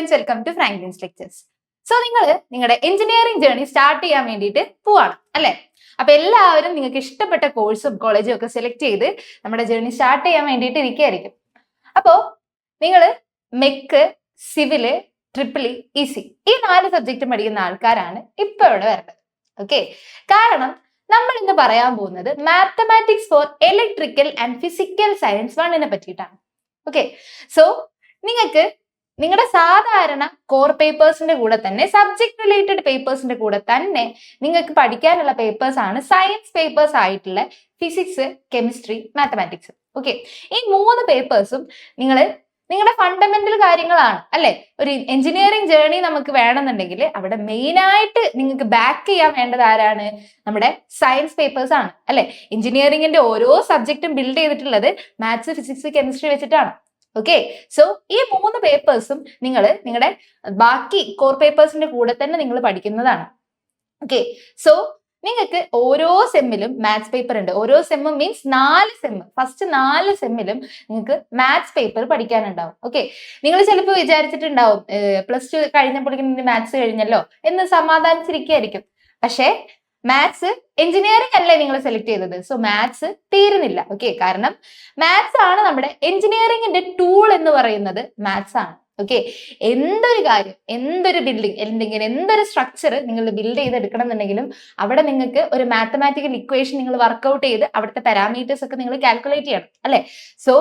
Friends, welcome to Franklin's lectures. So നിങ്ങളുടെ engineering journey start ചെയ്യാൻ വേണ്ടിയിട്ട് പോവാണ് അല്ലെ? അപ്പൊ എല്ലാവരും നിങ്ങൾക്ക് ഇഷ്ടപ്പെട്ട കോഴ്സും കോളേജും ഒക്കെ സെലക്ട് ചെയ്ത് നമ്മുടെ ജേർണി സ്റ്റാർട്ട് ചെയ്യാൻ വേണ്ടിയിട്ട് ഇരിക്കുകയായിരിക്കും. അപ്പോ നിങ്ങൾ മെക്ക്, സിവില്, ട്രിപ്പിളി, ഈസി ഈ 4 സബ്ജക്റ്റും പഠിക്കുന്ന ആൾക്കാരാണ് ഇപ്പൊ ഇവിടെ വരുന്നത്. ഓക്കെ, കാരണം നമ്മൾ ഇന്ന് പറയാൻ പോകുന്നത് mathematics for electrical and physical science 1 പറ്റിയിട്ടാണ്. ഓക്കെ, സോ നിങ്ങൾക്ക് നിങ്ങളുടെ സാധാരണ കോർ പേപ്പേഴ്സിന്റെ കൂടെ തന്നെ സബ്ജക്ട് റിലേറ്റഡ് പേപ്പേഴ്സിന്റെ കൂടെ തന്നെ നിങ്ങൾക്ക് പഠിക്കാനുള്ള പേപ്പേഴ്സ് ആണ് സയൻസ് പേപ്പേഴ്സ് ആയിട്ടുള്ള ഫിസിക്സ്, കെമിസ്ട്രി, മാത്തമാറ്റിക്സ്. ഓക്കെ, ഈ 3 പേപ്പേഴ്സും നിങ്ങളുടെ ഫണ്ടമെന്റൽ കാര്യങ്ങളാണ് അല്ലെ? ഒരു എഞ്ചിനീയറിംഗ് ജേർണി നമുക്ക് വേണമെന്നുണ്ടെങ്കിൽ അവിടെ മെയിൻ ആയിട്ട് നിങ്ങൾക്ക് ബാക്ക് ചെയ്യാൻ വേണ്ടത് ആരാണ്? നമ്മുടെ സയൻസ് പേപ്പേഴ്സ് ആണ് അല്ലെ? എഞ്ചിനീയറിംഗിന്റെ ഓരോ സബ്ജക്റ്റും ബിൽഡ് ചെയ്തിട്ടുള്ളത് മാത്സ്, ഫിസിക്സ്, കെമിസ്ട്രി വെച്ചിട്ടാണ്. ഓക്കെ, സോ ഈ 3 പേപ്പേഴ്സും നിങ്ങളുടെ ബാക്കി കോർ പേപ്പേഴ്സിന്റെ കൂടെ തന്നെ നിങ്ങൾ പഠിക്കുന്നതാണ്. ഓക്കെ, സോ നിങ്ങൾക്ക് ഓരോ സെമ്മിലും മാത്സ് പേപ്പർ ഉണ്ട്. ഓരോ സെമ്മും മീൻസ് 4 സെമ്മ്, ഫസ്റ്റ് 4 സെമ്മിലും നിങ്ങൾക്ക് മാത്സ് പേപ്പർ പഠിക്കാനുണ്ടാവും. ഓക്കെ, നിങ്ങൾ ചിലപ്പോൾ വിചാരിച്ചിട്ടുണ്ടാവും +2 കഴിഞ്ഞപ്പോഴേക്കും മാത്സ് കഴിഞ്ഞല്ലോ എന്ന് സമാധാനിച്ചിരിക്കുകയായിരിക്കും. പക്ഷേ മാത്സ് എഞ്ചിനീയറിംഗ് അല്ലേ നിങ്ങൾ സെലക്ട് ചെയ്തത്, സോ മാത്സ് തീരുന്നില്ല. ഓക്കെ, കാരണം മാത്സ് ആണ് നമ്മുടെ എഞ്ചിനീയറിംഗിന്റെ ടൂൾ എന്ന് പറയുന്നത് മാത്സ് ആണ്. ഓക്കെ, എന്തൊരു കാര്യം, എന്തൊരു ബിൽഡിംഗ്, അല്ലെങ്കിൽ എന്തൊരു സ്ട്രക്ചർ നിങ്ങൾ ബിൽഡ് ചെയ്തെടുക്കണം എന്നുണ്ടെങ്കിലും അവിടെ നിങ്ങൾക്ക് ഒരു മാത്തമാറ്റിക്കൽ ഇക്വേഷൻ നിങ്ങൾ വർക്ക്ഔട്ട് ചെയ്ത് അവിടുത്തെ പാരാമീറ്റേഴ്സ് ഒക്കെ നിങ്ങൾ കാൽക്കുലേറ്റ് ചെയ്യണം അല്ലെ? സോ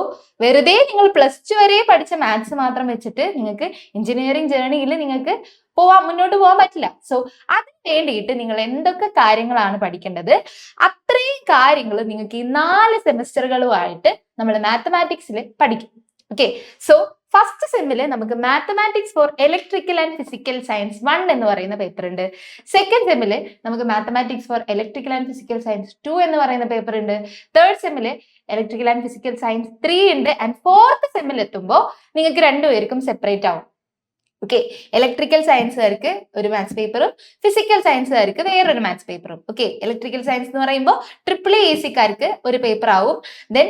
വെറുതെ നിങ്ങൾ +2 വരെ പഠിച്ച മാത്സ് മാത്രം വെച്ചിട്ട് നിങ്ങൾക്ക് എഞ്ചിനീയറിംഗ് ജേർണിയിൽ നിങ്ങൾക്ക് മുന്നോട്ട് പോകാൻ പറ്റില്ല. സോ അതിന് വേണ്ടിയിട്ട് നിങ്ങൾ എന്തൊക്കെ കാര്യങ്ങളാണ് പഠിക്കേണ്ടത്, അത്രയും കാര്യങ്ങൾ നിങ്ങൾക്ക് ഈ 4 സെമിസ്റ്ററുകളുമായിട്ട് നമ്മൾ മാത്തമാറ്റിക്സിൽ പഠിക്കും. ഓക്കെ, സോ ഫസ്റ്റ് സെമ്മില് നമുക്ക് mathematics for electrical and physical science 1 എന്ന് പറയുന്ന പേപ്പർ ഉണ്ട്. സെക്കൻഡ് സെമ്മില് നമുക്ക് mathematics for electrical and physical science 2 എന്ന് പറയുന്ന പേപ്പർ ഉണ്ട്. തേർഡ് സെമ്മില് ഇലക്ട്രിക്കൽ ആൻഡ് ഫിസിക്കൽ സയൻസ് 3 ഉണ്ട്. ആൻഡ് ഫോർത്ത് സെമ്മിൽ എത്തുമ്പോൾ നിങ്ങൾക്ക് രണ്ടുപേർക്കും സെപ്പറേറ്റ് ആവും. ഓക്കെ, ഇലക്ട്രിക്കൽ സയൻസുകാർക്ക് ഒരു മാത്സ് പേപ്പറും ഫിസിക്കൽ സയൻസുകാർക്ക് വേറൊരു മാത്സ് പേപ്പറും. ഓക്കെ, ഇലക്ട്രിക്കൽ സയൻസ് എന്ന് പറയുമ്പോൾ ട്രിപ്പിളി ഈസിക്കാർക്ക് ഒരു പേപ്പർ ആവും. ദെൻ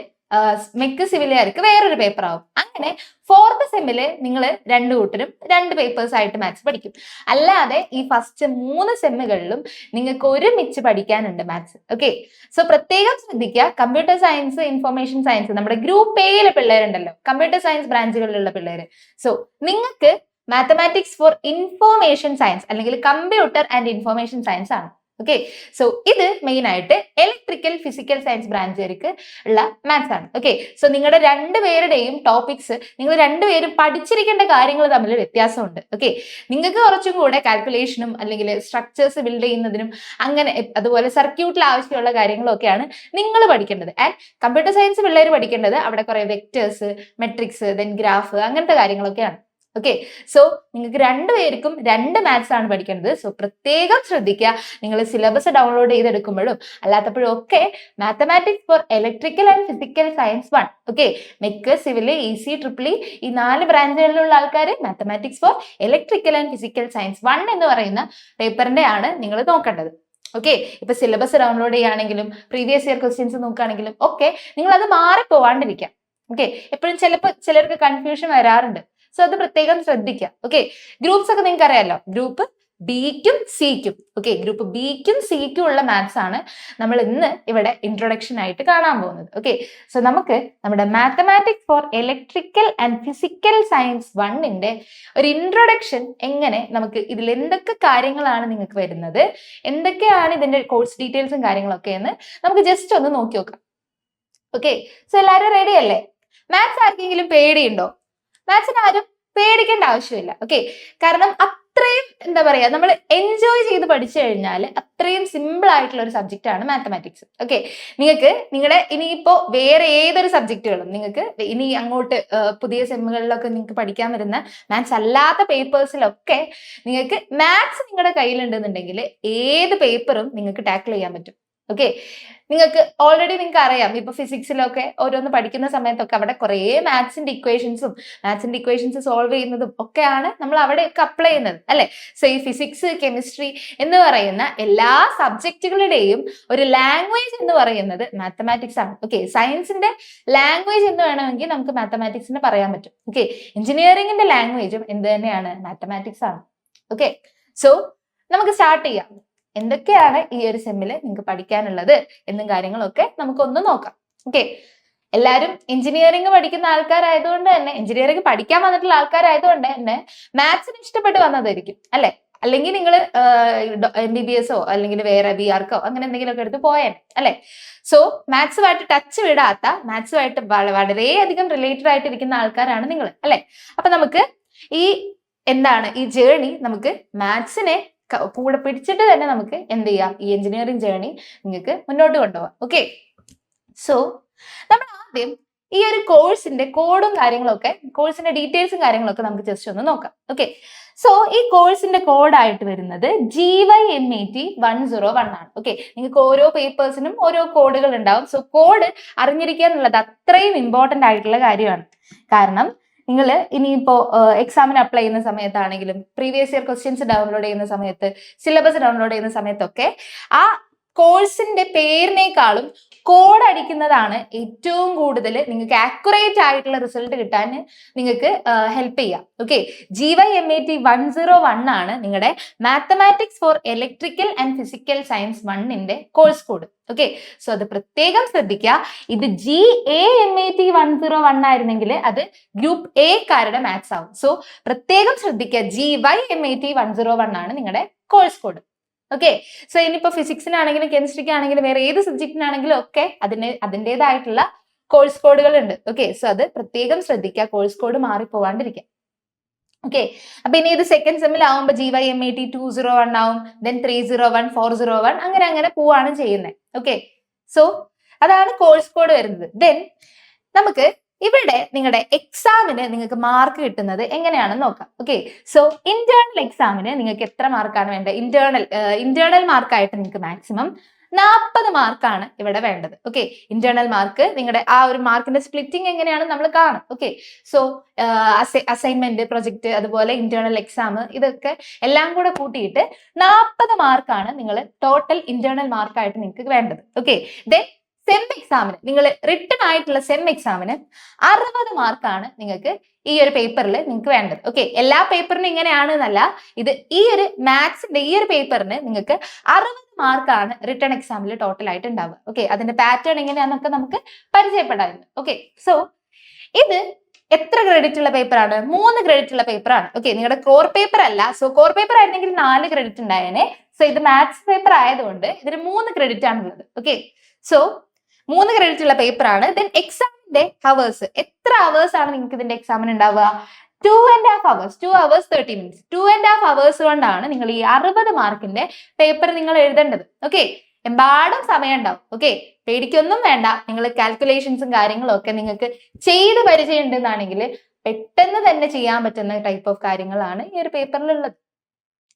മെക്ക് സിവിലുകാർക്ക് വേറൊരു പേപ്പർ ആവും. അങ്ങനെ ഫോർത്ത് സെമ്മില് നിങ്ങൾ 2 കൂട്ടരും 2 പേപ്പേഴ്സ് ആയിട്ട് മാത്സ് പഠിക്കും. അല്ലാതെ ഈ ഫസ്റ്റ് 3 സെമ്മുകളിലും നിങ്ങൾക്ക് ഒരുമിച്ച് പഠിക്കാനുണ്ട് മാത്സ്. ഓക്കെ, സോ പ്രത്യേകം ശ്രദ്ധിക്കുക. കമ്പ്യൂട്ടർ സയൻസ്, ഇൻഫർമേഷൻ സയൻസ്, നമ്മുടെ ഗ്രൂപ്പ് എയിലെ പിള്ളേരുണ്ടല്ലോ, കമ്പ്യൂട്ടർ സയൻസ് ബ്രാഞ്ചുകളിലുള്ള പിള്ളേര്, സോ നിങ്ങൾക്ക് മാത്തമാറ്റിക്സ് ഫോർ ഇൻഫോർമേഷൻ സയൻസ് അല്ലെങ്കിൽ കമ്പ്യൂട്ടർ ആൻഡ് ഇൻഫോർമേഷൻ സയൻസ് ആണ്. ഓക്കെ, സോ ഇത് മെയിൻ ആയിട്ട് ഇലക്ട്രിക്കൽ, ഫിസിക്കൽ സയൻസ് ബ്രാഞ്ചുകാർക്ക് ഉള്ള മാത്സ് ആണ്. ഓക്കെ, സോ നിങ്ങളുടെ 2 പേരുടെയും ടോപ്പിക്സ്, നിങ്ങൾ 2 പേരും പഠിച്ചിരിക്കേണ്ട കാര്യങ്ങൾ തമ്മിൽ വ്യത്യാസമുണ്ട്. ഓക്കെ, നിങ്ങൾക്ക് കുറച്ചും കൂടെ കാൽക്കുലേഷനും അല്ലെങ്കിൽ സ്ട്രക്ചേഴ്സ് ബിൽഡ് ചെയ്യുന്നതിനും അങ്ങനെ അതുപോലെ സർക്യൂട്ടിൽ ആവശ്യമുള്ള കാര്യങ്ങളൊക്കെയാണ് നിങ്ങൾ പഠിക്കേണ്ടത്. ആൻഡ് കമ്പ്യൂട്ടർ സയൻസ് പിള്ളേർ പഠിക്കേണ്ടത് അവിടെ കുറെ വെക്ടേഴ്സ്, മെട്രിക്സ്, ദെൻ ഗ്രാഫ്, അങ്ങനത്തെ കാര്യങ്ങളൊക്കെയാണ്. ഓക്കെ, സോ നിങ്ങൾക്ക് 2 പേർക്കും 2 മാത്സ് ആണ് പഠിക്കേണ്ടത്. സോ പ്രത്യേകം ശ്രദ്ധിക്കുക. നിങ്ങൾ സിലബസ് ഡൗൺലോഡ് ചെയ്തെടുക്കുമ്പോഴും അല്ലാത്തപ്പോഴും ഒക്കെ mathematics for electrical and physical science 1, okay, mech, civil, EC, triple E ഈ 4 ബ്രാഞ്ചുകളിലുള്ള ആൾക്കാർ mathematics for electrical and physical science 1 എന്ന് പറയുന്ന പേപ്പറിന്റെ ആണ് നിങ്ങൾ നോക്കേണ്ടത്. ഓക്കെ, ഇപ്പൊ സിലബസ് ഡൗൺലോഡ് ചെയ്യുകയാണെങ്കിലും പ്രീവിയസ് ഇയർ ക്വസ്റ്റ്യൻസ് നോക്കുകയാണെങ്കിലും ഒക്കെ നിങ്ങൾ അത് മാറിപ്പോവാണ്ടിരിക്കാം. ഓക്കെ, എപ്പോഴും ചിലർക്ക് കൺഫ്യൂഷൻ വരാറുണ്ട്. സോ അത് പ്രത്യേകം ശ്രദ്ധിക്കുക. ഓക്കെ, ഗ്രൂപ്പ്സ് ഒക്കെ നിങ്ങൾക്ക് അറിയാലോ, ഗ്രൂപ്പ് ബിക്കും സിക്കും. ഓക്കെ, ഗ്രൂപ്പ് ബിക്കും സിക്കും ഉള്ള മാത്സ് ആണ് നമ്മൾ ഇന്ന് ഇവിടെ ഇൻട്രൊഡക്ഷൻ ആയിട്ട് കാണാൻ പോകുന്നത്. ഓക്കെ, സോ നമുക്ക് നമ്മുടെ mathematics for electrical and physical science 1ന്റെ ഒരു ഇൻട്രൊഡക്ഷൻ എങ്ങനെ, നമുക്ക് ഇതിൽ എന്തൊക്കെ കാര്യങ്ങളാണ് നിങ്ങൾക്ക് വരുന്നത്, എന്തൊക്കെയാണ് ഇതിന്റെ കോഴ്സ് ഡീറ്റെയിൽസും കാര്യങ്ങളൊക്കെ എന്ന് നമുക്ക് ജസ്റ്റ് ഒന്ന് നോക്കി നോക്കാം. ഓക്കെ, സോ എല്ലാവരും റെഡി അല്ലേ? മാത്സ് ആർക്കെങ്കിലും പേടിയുണ്ടോ? മാത്സിന് ആരും പേടിക്കേണ്ട ആവശ്യമില്ല. ഓക്കെ, കാരണം അത്രയും എന്താ പറയാ, നമ്മൾ എൻജോയ് ചെയ്ത് പഠിച്ചു കഴിഞ്ഞാൽ അത്രയും സിമ്പിൾ ആയിട്ടുള്ള ഒരു സബ്ജക്റ്റ് ആണ് മാത്തമാറ്റിക്സ്. ഓക്കെ, നിങ്ങൾക്ക് ഇനിയിപ്പോ വേറെ ഏതൊരു സബ്ജക്റ്റുകളും നിങ്ങൾക്ക് ഇനി അങ്ങോട്ട് പുതിയ സെമ്മുകളിലൊക്കെ നിങ്ങൾക്ക് പഠിക്കാൻ വരുന്ന മാത്സ് അല്ലാത്ത പേപ്പേഴ്സിലൊക്കെ നിങ്ങൾക്ക് മാത്സ് നിങ്ങളുടെ കയ്യിലുണ്ടെന്നുണ്ടെങ്കിൽ ഏത് പേപ്പറും നിങ്ങൾക്ക് ടാക്കിൾ ചെയ്യാൻ പറ്റും. ഓക്കെ, നിങ്ങൾക്ക് അറിയാം, ഇപ്പൊ ഫിസിക്സിലൊക്കെ ഓരോന്ന് പഠിക്കുന്ന സമയത്തൊക്കെ അവിടെ കുറേ മാത്സിന്റെ ഇക്വേഷൻസ് സോൾവ് ചെയ്യുന്നതും ഒക്കെയാണ് നമ്മൾ അവിടെയൊക്കെ അപ്ലൈ ചെയ്യുന്നത് അല്ലെ. സോ ഈ ഫിസിക്സ്, കെമിസ്ട്രി എന്ന് പറയുന്ന എല്ലാ സബ്ജക്റ്റുകളുടെയും ഒരു ലാംഗ്വേജ് എന്ന് പറയുന്നത് മാത്തമാറ്റിക്സ് ആണ്. ഓക്കെ, സയൻസിന്റെ ലാംഗ്വേജ് എന്ന് വേണമെങ്കിൽ നമുക്ക് മാത്തമാറ്റിക്സിന് പറയാൻ പറ്റും. ഓക്കെ, എഞ്ചിനീയറിംഗിന്റെ ലാംഗ്വേജും എന്ത് തന്നെയാണ്? മാത്തമാറ്റിക്സ് ആണ്. ഓക്കെ, സോ നമുക്ക് സ്റ്റാർട്ട് ചെയ്യാം. എന്തൊക്കെയാണ് ഈ ഒരു സെമ്മിൽ നിങ്ങൾക്ക് പഠിക്കാനുള്ളത് എന്നും കാര്യങ്ങളൊക്കെ നമുക്കൊന്ന് നോക്കാം. ഓക്കെ, എല്ലാവരും എഞ്ചിനീയറിംഗ് പഠിക്കുന്ന ആൾക്കാരായതുകൊണ്ട് തന്നെ, എഞ്ചിനീയറിംഗ് പഠിക്കാൻ വന്നിട്ടുള്ള ആൾക്കാരായതുകൊണ്ട് തന്നെ മാത്സിന് ഇഷ്ടപ്പെട്ട് വന്നതായിരിക്കും അല്ലെ. അല്ലെങ്കിൽ നിങ്ങൾ MBBS അല്ലെങ്കിൽ വേറെ BRക്കോ അങ്ങനെ എന്തെങ്കിലുമൊക്കെ എടുത്ത് പോയേനെ അല്ലെ. സോ മാത്സുമായിട്ട് ടച്ച് വിടാത്ത, മാത്സുമായിട്ട് വളരെയധികം റിലേറ്റഡ് ആയിട്ടിരിക്കുന്ന ആൾക്കാരാണ് നിങ്ങൾ അല്ലെ. അപ്പൊ നമുക്ക് ഈ ജേർണി നമുക്ക് മാത്സിനെ കൂടെ പിടിച്ചിട്ട് തന്നെ നമുക്ക് എന്ത് ചെയ്യാം, ഈ എഞ്ചിനീയറിംഗ് ജേർണി നിങ്ങൾക്ക് മുന്നോട്ട് കൊണ്ടുപോകാം. ഓക്കെ, സോ നമ്മൾ ആദ്യം ഈ ഒരു കോഴ്സിന്റെ കോഡും കാര്യങ്ങളൊക്കെ, കോഴ്സിന്റെ ഡീറ്റെയിൽസും കാര്യങ്ങളൊക്കെ നമുക്ക് ജസ്റ്റ് ഒന്ന് നോക്കാം. ഓക്കെ, സോ ഈ കോഴ്സിന്റെ കോഡായിട്ട് വരുന്നത് GYMAT 101 ആണ്. ഓക്കെ, നിങ്ങൾക്ക് ഓരോ പേപ്പേഴ്സിനും ഓരോ കോഡുകൾ ഉണ്ടാവും. സോ കോഡ് അറിഞ്ഞിരിക്കുക എന്നുള്ളത് അത്രയും ഇമ്പോർട്ടന്റ് ആയിട്ടുള്ള കാര്യമാണ്. കാരണം നിങ്ങൾ ഇനിയിപ്പോ എക്സാമിന് അപ്ലൈ ചെയ്യുന്ന സമയത്താണെങ്കിലും, പ്രീവിയസ് ഇയർ ക്വസ്റ്റ്യൻസ് ഡൗൺലോഡ് ചെയ്യുന്ന സമയത്ത്, സിലബസ് ഡൗൺലോഡ് ചെയ്യുന്ന സമയത്തൊക്കെ ആ കോഴ്സിന്റെ പേരിനേക്കാളും കോഡ് അടിക്കുന്നതാണ് ഏറ്റവും കൂടുതൽ നിങ്ങൾക്ക് ആക്യുറേറ്റ് ആയിട്ടുള്ള റിസൾട്ട് കിട്ടാൻ നിങ്ങൾക്ക് ഹെൽപ്പ് ചെയ്യാം. ഓക്കെ, GYMAT 101 ആണ് നിങ്ങളുടെ mathematics for electrical and physical science 1ന്റെ കോഴ്സ് കോഡ്. ഓക്കെ, സോ അത് പ്രത്യേകം ശ്രദ്ധിക്കുക. ഇത് GAMAT 101 ആയിരുന്നെങ്കിൽ അത് ഗ്രൂപ്പ് എക്കാരുടെ മാത്സ് ആവും. സോ പ്രത്യേകം ശ്രദ്ധിക്കുക, GYMAT 101 ആണ് നിങ്ങളുടെ കോഴ്സ് കോഡ്. ഓക്കെ, സോ ഇനിയിപ്പോ ഫിസിക്സിനാണെങ്കിലും കെമിസ്ട്രിക്കാണെങ്കിലും വേറെ ഏത് സബ്ജക്റ്റിനാണെങ്കിലും ഒക്കെ അതിൻ്റെതായിട്ടുള്ള കോഴ്സ് കോഡുകൾ ഉണ്ട്. ഓക്കെ, സോ അത് പ്രത്യേകം ശ്രദ്ധിക്കുക, കോഴ്സ് കോഡ് മാറിപ്പോവാണ്ടിരിക്കുക. ഓക്കെ, അപ്പൊ ഇനി ഇത് സെക്കൻഡ് സെമ്മിലാവുമ്പോൾ GYMAT 201 ആവും, ദെൻ 301, 401 അങ്ങനെ പോവാണ് ചെയ്യുന്നത്. ഓക്കെ, സോ അതാണ് കോഴ്സ് കോഡ് വരുന്നത്. ദെൻ നമുക്ക് ഇവിടെ നിങ്ങളുടെ എക്സാമിന് നിങ്ങൾക്ക് മാർക്ക് കിട്ടുന്നത് എങ്ങനെയാണെന്ന് നോക്കാം. ഓക്കെ, സോ ഇന്റേണൽ എക്സാമിന് നിങ്ങൾക്ക് എത്ര മാർക്കാണ് വേണ്ടത്? ഇന്റേണൽ മാർക്കായിട്ട് നിങ്ങൾക്ക് മാക്സിമം 40 മാർക്കാണ് ഇവിടെ വേണ്ടത്. ഓക്കെ, ഇന്റേണൽ മാർക്ക് നിങ്ങളുടെ ആ ഒരു മാർക്കിന്റെ സ്പ്ലിറ്റിംഗ് എങ്ങനെയാണ് നമ്മൾ കാണും. ഓക്കെ, സോ അസൈൻമെന്റ്, പ്രൊജക്ട്, അതുപോലെ ഇന്റേണൽ എക്സാം, ഇതൊക്കെ എല്ലാം കൂടെ കൂട്ടിയിട്ട് 40 മാർക്കാണ് നിങ്ങൾ ടോട്ടൽ ഇന്റേണൽ മാർക്കായിട്ട് നിങ്ങൾക്ക് വേണ്ടത്. ഓക്കെ, ദെൻ സെം എക്സാമിന്, നിങ്ങൾ റിട്ടൺ ആയിട്ടുള്ള സെം എക്സാമിന് 60 മാർക്കാണ് നിങ്ങൾക്ക് ഈ ഒരു പേപ്പറിൽ നിങ്ങൾക്ക് വേണ്ടത്. ഓക്കെ, എല്ലാ പേപ്പറിനും ഇങ്ങനെയാണ് എന്നല്ല, ഇത് ഈ ഒരു മാത്സിന്റെ ഈ ഒരു പേപ്പറിന് നിങ്ങൾക്ക് 60 മാർക്കാണ് റിട്ടൺ എക്സാമിൽ ടോട്ടൽ ആയിട്ട് ഉണ്ടാവുക. ഓക്കെ, അതിന്റെ പാറ്റേൺ എങ്ങനെയാണെന്നൊക്കെ നമുക്ക് പരിചയപ്പെടാറുണ്ട്. ഓക്കെ, സോ ഇത് എത്ര ക്രെഡിറ്റ് ഉള്ള പേപ്പറാണ്? 3 ക്രെഡിറ്റ് ഉള്ള പേപ്പറാണ്. ഓക്കെ, നിങ്ങളുടെ കോർ പേപ്പർ അല്ല. സോ കോർ പേപ്പർ ആയിരുന്നെങ്കിൽ 4 ക്രെഡിറ്റ് ഉണ്ടായേനെ. സോ ഇത് മാത്സ് പേപ്പർ ആയതുകൊണ്ട് ഇതിന് 3 ക്രെഡിറ്റ് ആണുള്ളത്. ഓക്കെ, സോ 3 ക്രെഡിറ്റ് ഉള്ള പേപ്പറാണ്. ദെൻ എക്സാമിന്റെ ഹവേഴ്സ്, എത്ര ഹവേഴ്സ് ആണ് നിങ്ങൾക്ക് ഇതിന്റെ എക്സാമിന് ഉണ്ടാവുക? 2.5 hours, 2 hours 30 minutes, 2.5 hours കൊണ്ടാണ് നിങ്ങൾ ഈ 60 മാർക്കിന്റെ പേപ്പർ നിങ്ങൾ എഴുതേണ്ടത്. ഓക്കെ, എമ്പാടും സമയം ഉണ്ടാവും. ഓക്കെ, പേടിക്കൊന്നും വേണ്ട. നിങ്ങൾ കാൽക്കുലേഷൻസും കാര്യങ്ങളും ഒക്കെ നിങ്ങൾക്ക് ചെയ്ത് പരിചയം ഉണ്ടെന്നാണെങ്കിൽ പെട്ടെന്ന് തന്നെ ചെയ്യാൻ പറ്റുന്ന ടൈപ്പ് ഓഫ് കാര്യങ്ങളാണ് ഈ ഒരു പേപ്പറിലുള്ളത്.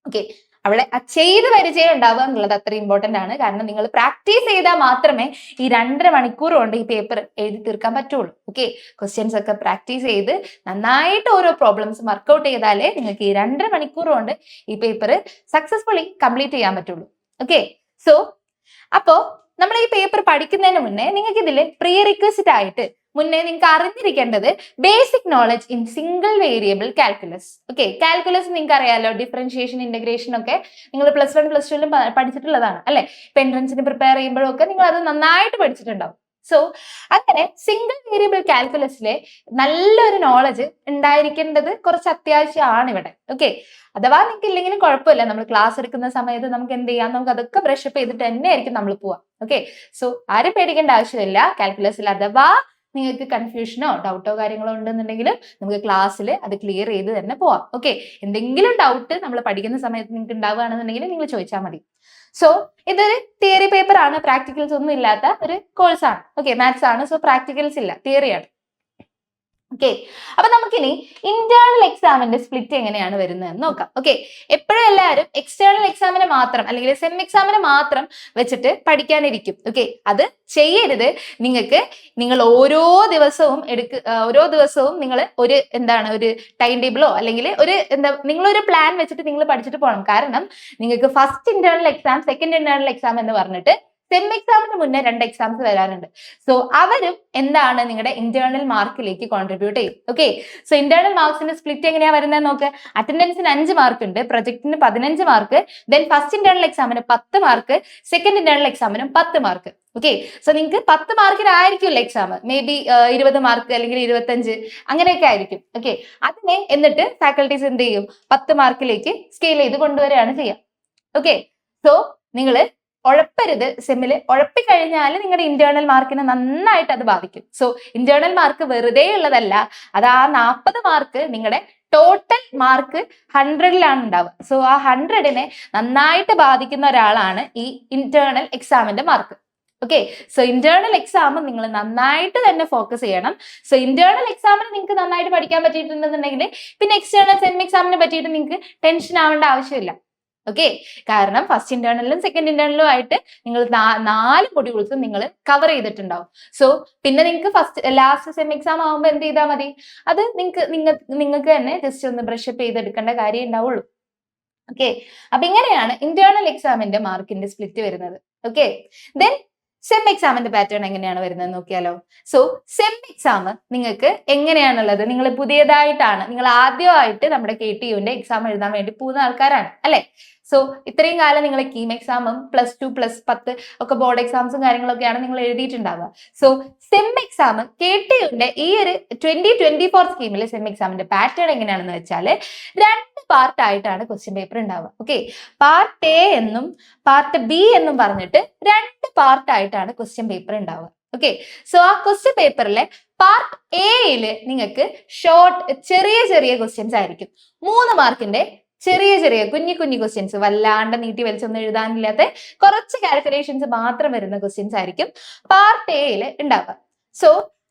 ഓക്കെ, അവിടെ ആ ചെയ്ത് പരിചയം ഉണ്ടാവുക എന്നുള്ളത് അത്ര ഇമ്പോർട്ടന്റ് ആണ്. കാരണം നിങ്ങൾ പ്രാക്ടീസ് ചെയ്താൽ മാത്രമേ ഈ 2.5 മണിക്കൂർ കൊണ്ട് ഈ പേപ്പർ എഴുതി തീർക്കാൻ പറ്റുള്ളൂ. ഓക്കെ, ക്വസ്റ്റ്യൻസ് ഒക്കെ പ്രാക്ടീസ് ചെയ്ത് നന്നായിട്ട് ഓരോ പ്രോബ്ലംസ് വർക്ക്ഔട്ട് ചെയ്താലേ നിങ്ങൾക്ക് ഈ 2.5 മണിക്കൂർ കൊണ്ട് ഈ പേപ്പർ സക്സസ്ഫുള്ളി കംപ്ലീറ്റ് ചെയ്യാൻ പറ്റുള്ളൂ. ഓക്കെ, സോ അപ്പോ നമ്മൾ ഈ പേപ്പർ പഠിക്കുന്നതിന് മുന്നേ നിങ്ങൾക്ക് ഇതിൽ പ്രീ റിക്വസ്റ്റ് ആയിട്ട് മുന്നേ നിങ്ങൾക്ക് അറിഞ്ഞിരിക്കേണ്ടത് basic knowledge in single variable calculus. Okay, calculus നിങ്ങൾക്ക് അറിയാലോ, ഡിഫറൻഷിയേഷൻ, ഇന്റഗ്രേഷൻ ഒക്കെ നിങ്ങൾ +1 +2 പഠിച്ചിട്ടുള്ളതാണ് അല്ലെ. ഇപ്പൊ എൻട്രൻസിന് പ്രിപ്പയർ ചെയ്യുമ്പോഴൊക്കെ നിങ്ങൾ അത് നന്നായിട്ട് പഠിച്ചിട്ടുണ്ടാവും. സോ അങ്ങനെ സിംഗിൾ വേരിയബിൾ കാൽക്കുലസിലെ നല്ലൊരു നോളജ് ഉണ്ടായിരിക്കേണ്ടത് കുറച്ച് അത്യാവശ്യമാണ് ഇവിടെ. ഓക്കെ, അഥവാ നിങ്ങൾക്ക് ഇല്ലെങ്കിലും കുഴപ്പമില്ല, നമ്മൾ ക്ലാസ് എടുക്കുന്ന സമയത്ത് നമുക്ക് എന്ത് ചെയ്യാം, നമുക്ക് അതൊക്കെ ബ്രഷപ്പ് ചെയ്തിട്ട് തന്നെ ആയിരിക്കും നമ്മൾ പോവാം. ഓക്കെ, സോ ആരും പേടിക്കേണ്ട ആവശ്യമില്ല. കാൽക്കുലസിൽ അഥവാ നിങ്ങൾക്ക് കൺഫ്യൂഷനോ ഡൗട്ടോ കാര്യങ്ങളോ ഉണ്ടെന്നുണ്ടെങ്കിൽ നമുക്ക് ക്ലാസ്സിൽ അത് ക്ലിയർ ചെയ്ത് തന്നെ പോവാം. ഓക്കെ, എന്തെങ്കിലും ഡൗട്ട് നമ്മൾ പഠിക്കുന്ന സമയത്ത് നിങ്ങൾക്ക് ഉണ്ടാവുകയാണെന്നുണ്ടെങ്കിൽ നിങ്ങൾ ചോദിച്ചാൽ മതി. സോ ഇതൊരു തിയറി പേപ്പർ ആണ്, പ്രാക്ടിക്കൽസ് ഒന്നും ഇല്ലാത്ത ഒരു കോഴ്സാണ്. ഓക്കെ, മാത്സ് ആണ്. സോ പ്രാക്ടിക്കൽസ് ഇല്ല, തിയറിയാണ്. ഓക്കെ, അപ്പൊ നമുക്കിനി ഇന്റേണൽ എക്സാമിന്റെ സ്പ്ലിറ്റ് എങ്ങനെയാണ് വരുന്നത് നോക്കാം. ഓക്കെ, എപ്പോഴും എല്ലാവരും എക്സ്റ്റേണൽ എക്സാമിന് മാത്രം അല്ലെങ്കിൽ സെം എക്സാമിന് മാത്രം വെച്ചിട്ട് പഠിക്കാനിരിക്കും. ഓക്കെ, അത് ചെയ്യരുത്. നിങ്ങൾ ഓരോ ദിവസവും നിങ്ങൾ ഒരു ഒരു ടൈം ടേബിളോ അല്ലെങ്കിൽ നിങ്ങളൊരു പ്ലാൻ വെച്ചിട്ട് നിങ്ങൾ പഠിച്ചിട്ട് പോകണം. കാരണം നിങ്ങൾക്ക് first internal exam, second internal exam എന്ന് പറഞ്ഞിട്ട് സെം എക്സാമിന് മുന്നേ 2 എക്സാംസ് വരാറുണ്ട്. സോ അവരും നിങ്ങളുടെ ഇന്റേണൽ മാർക്കിലേക്ക് കോൺട്രിബ്യൂട്ട് ചെയ്യും. ഓക്കെ, സോ ഇന്റേണൽ മാർക്സിന്റെ സ്പ്ലിറ്റ് എങ്ങനെയാ വരുന്നത് നോക്ക്. അറ്റൻഡൻസിന് 5 മാർക്ക് ഉണ്ട്, പ്രൊജക്ടിന് 15 മാർക്ക്, ദെൻ ഫസ്റ്റ് ഇന്റേണൽ എക്സാമിന് 10 മാർക്ക്, സെക്കൻഡ് ഇന്റേണൽ എക്സാമിനും 10 മാർക്ക്. ഓക്കെ, സോ നിങ്ങൾക്ക് 10 മാർക്കിനായിരിക്കുമല്ലോ എക്സാം, മേ ബി 20 മാർക്ക് അല്ലെങ്കിൽ 25 അങ്ങനെയൊക്കെ ആയിരിക്കും. ഓക്കെ, അതിനെ എന്നിട്ട് ഫാക്കൽറ്റീസ് എന്ത് ചെയ്യും, 10 മാർക്കിലേക്ക് സ്കെയിൽ ചെയ്ത് കൊണ്ടുവരികയാണ് ചെയ്യുക. ഓക്കെ, സോ നിങ്ങൾ ഉഴപ്പരുത്. സെമ്മില് ഉഴപ്പിക്കഴിഞ്ഞാൽ നിങ്ങളുടെ ഇന്റേണൽ മാർക്കിനെ നന്നായിട്ട് അത് ബാധിക്കും. സോ ഇന്റേണൽ മാർക്ക് വെറുതെ ഉള്ളതല്ല, അത് ആ 40 മാർക്ക് നിങ്ങളുടെ ടോട്ടൽ മാർക്ക് 100ലാണ് ഉണ്ടാവുക. സോ ആ 100നെ നന്നായിട്ട് ബാധിക്കുന്ന ഒരാളാണ് ഈ ഇന്റേണൽ എക്സാമിന്റെ mark. Okay, so internal exam നിങ്ങൾ നന്നായിട്ട് തന്നെ ഫോക്കസ് ചെയ്യണം. സോ ഇന്റേണൽ എക്സാമിന് നിങ്ങൾക്ക് നന്നായിട്ട് പഠിക്കാൻ പറ്റിയിട്ടുണ്ടെന്നുണ്ടെങ്കിൽ പിന്നെ എക്സ്റ്റേണൽ സെം എക്സാമിനെ പറ്റിയിട്ട് നിങ്ങൾക്ക് ടെൻഷൻ ആവേണ്ട ആവശ്യമില്ല. ഓക്കെ, കാരണം ഫസ്റ്റ് ഇന്റേണലിലും സെക്കൻഡ് ഇന്റേണലിലും ആയിട്ട് നിങ്ങൾ 4 മൊഡ്യൂൾസും നിങ്ങൾ കവർ ചെയ്തിട്ടുണ്ടാവും. സോ പിന്നെ നിങ്ങൾക്ക് ലാസ്റ്റ് സെം എക്സാം ആകുമ്പോൾ എന്ത് ചെയ്താൽ മതി, അത് നിങ്ങൾക്ക് തന്നെ ജസ്റ്റ് ഒന്ന് ബ്രഷ് അപ്പ് ചെയ്തെടുക്കേണ്ട കാര്യം ഉണ്ടാവുള്ളൂ. ഓക്കെ, അപ്പൊ ഇങ്ങനെയാണ് ഇന്റേണൽ എക്സാമിന്റെ മാർക്കിന്റെ സ്പ്ലിറ്റ് വരുന്നത്. ഓക്കെ, ദെൻ സെം എക്സാമിന്റെ പാറ്റേൺ എങ്ങനെയാണ് വരുന്നത് നോക്കിയാലോ. സോ സെം എക്സാം നിങ്ങൾക്ക് എങ്ങനെയാണുള്ളത്, നിങ്ങൾ നിങ്ങൾ ആദ്യമായിട്ട് നമ്മുടെ KTUവിന്റെ എക്സാം എഴുതാൻ വേണ്ടി പോകുന്ന ആൾക്കാരാണ് അല്ലെ. സോ ഇത്രയും കാലം നിങ്ങൾ കീം എക്സാമും +2 +10 ഒക്കെ ബോർഡ് എക്സാംസും കാര്യങ്ങളൊക്കെയാണ് നിങ്ങൾ എഴുതിയിട്ടുണ്ടാവുക. സോ സെം എക്സാം KTUവിന്റെ ഈ ഒരു 2024 സ്കീമിലെ സെം എക്സാമിന്റെ പാറ്റേൺ എങ്ങനെയാണെന്ന് വെച്ചാൽ 2 പാർട്ടായിട്ടാണ് ക്വസ്റ്റ്യൻ പേപ്പർ ഉണ്ടാവുക. ഓക്കെ, പാർട്ട് A എന്നും പാർട്ട് B എന്നും പറഞ്ഞിട്ട് 2 പാർട്ടായിട്ടാണ് ക്വസ്റ്റ്യൻ പേപ്പർ ഉണ്ടാവുക. ഓക്കെ, സോ ആ ക്വസ്റ്റ്യൻ പേപ്പറിലെ പാർട്ട് എയിൽ നിങ്ങൾക്ക് ചെറിയ ക്വസ്റ്റ്യൻസ് ആയിരിക്കും. 3 മാർക്കിന്റെ ചെറിയ കുഞ്ഞു ക്വസ്റ്റ്യൻസ്, വല്ലാണ്ട് നീട്ടി വലിച്ചൊന്നും എഴുതാനില്ലാത്ത കുറച്ച് കാൽക്കുലേഷൻസ് മാത്രം വരുന്ന ക്വസ്റ്റ്യൻസ് ആയിരിക്കും പാർട്ട് എയിൽ ഉണ്ടാവുക. സോ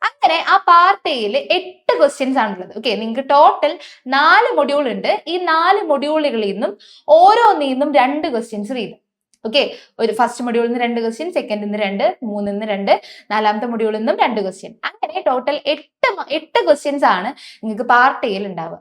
അങ്ങനെ ആ പാർട്ട് എയിൽ 8 ക്വസ്റ്റ്യൻസ് ആണുള്ളത്. ഓക്കെ, നിങ്ങൾക്ക് ടോട്ടൽ 4 മൊഡ്യൂൾ ഉണ്ട്. ഈ 4 മൊഡ്യൂളുകളിൽ നിന്നും ഓരോന്നിൽ നിന്നും 2 ക്വസ്റ്റ്യൻസ് വീതം. ഓക്കെ, ഒരു ഫസ്റ്റ് മൊഡ്യൂളിൽ നിന്ന് 2 ക്വസ്റ്റ്യൻ, സെക്കൻഡിൽ നിന്ന് 2, മൂന്നിൽ നിന്ന് 2, 4ാമത്തെ മൊഡ്യൂളിൽ നിന്നും 2 ക്വസ്റ്റ്യൻ. അങ്ങനെ ടോട്ടൽ 8 ക്വസ്റ്റ്യൻസ് ആണ് നിങ്ങൾക്ക് പാർട്ട് എയിൽ ഉണ്ടാവുക.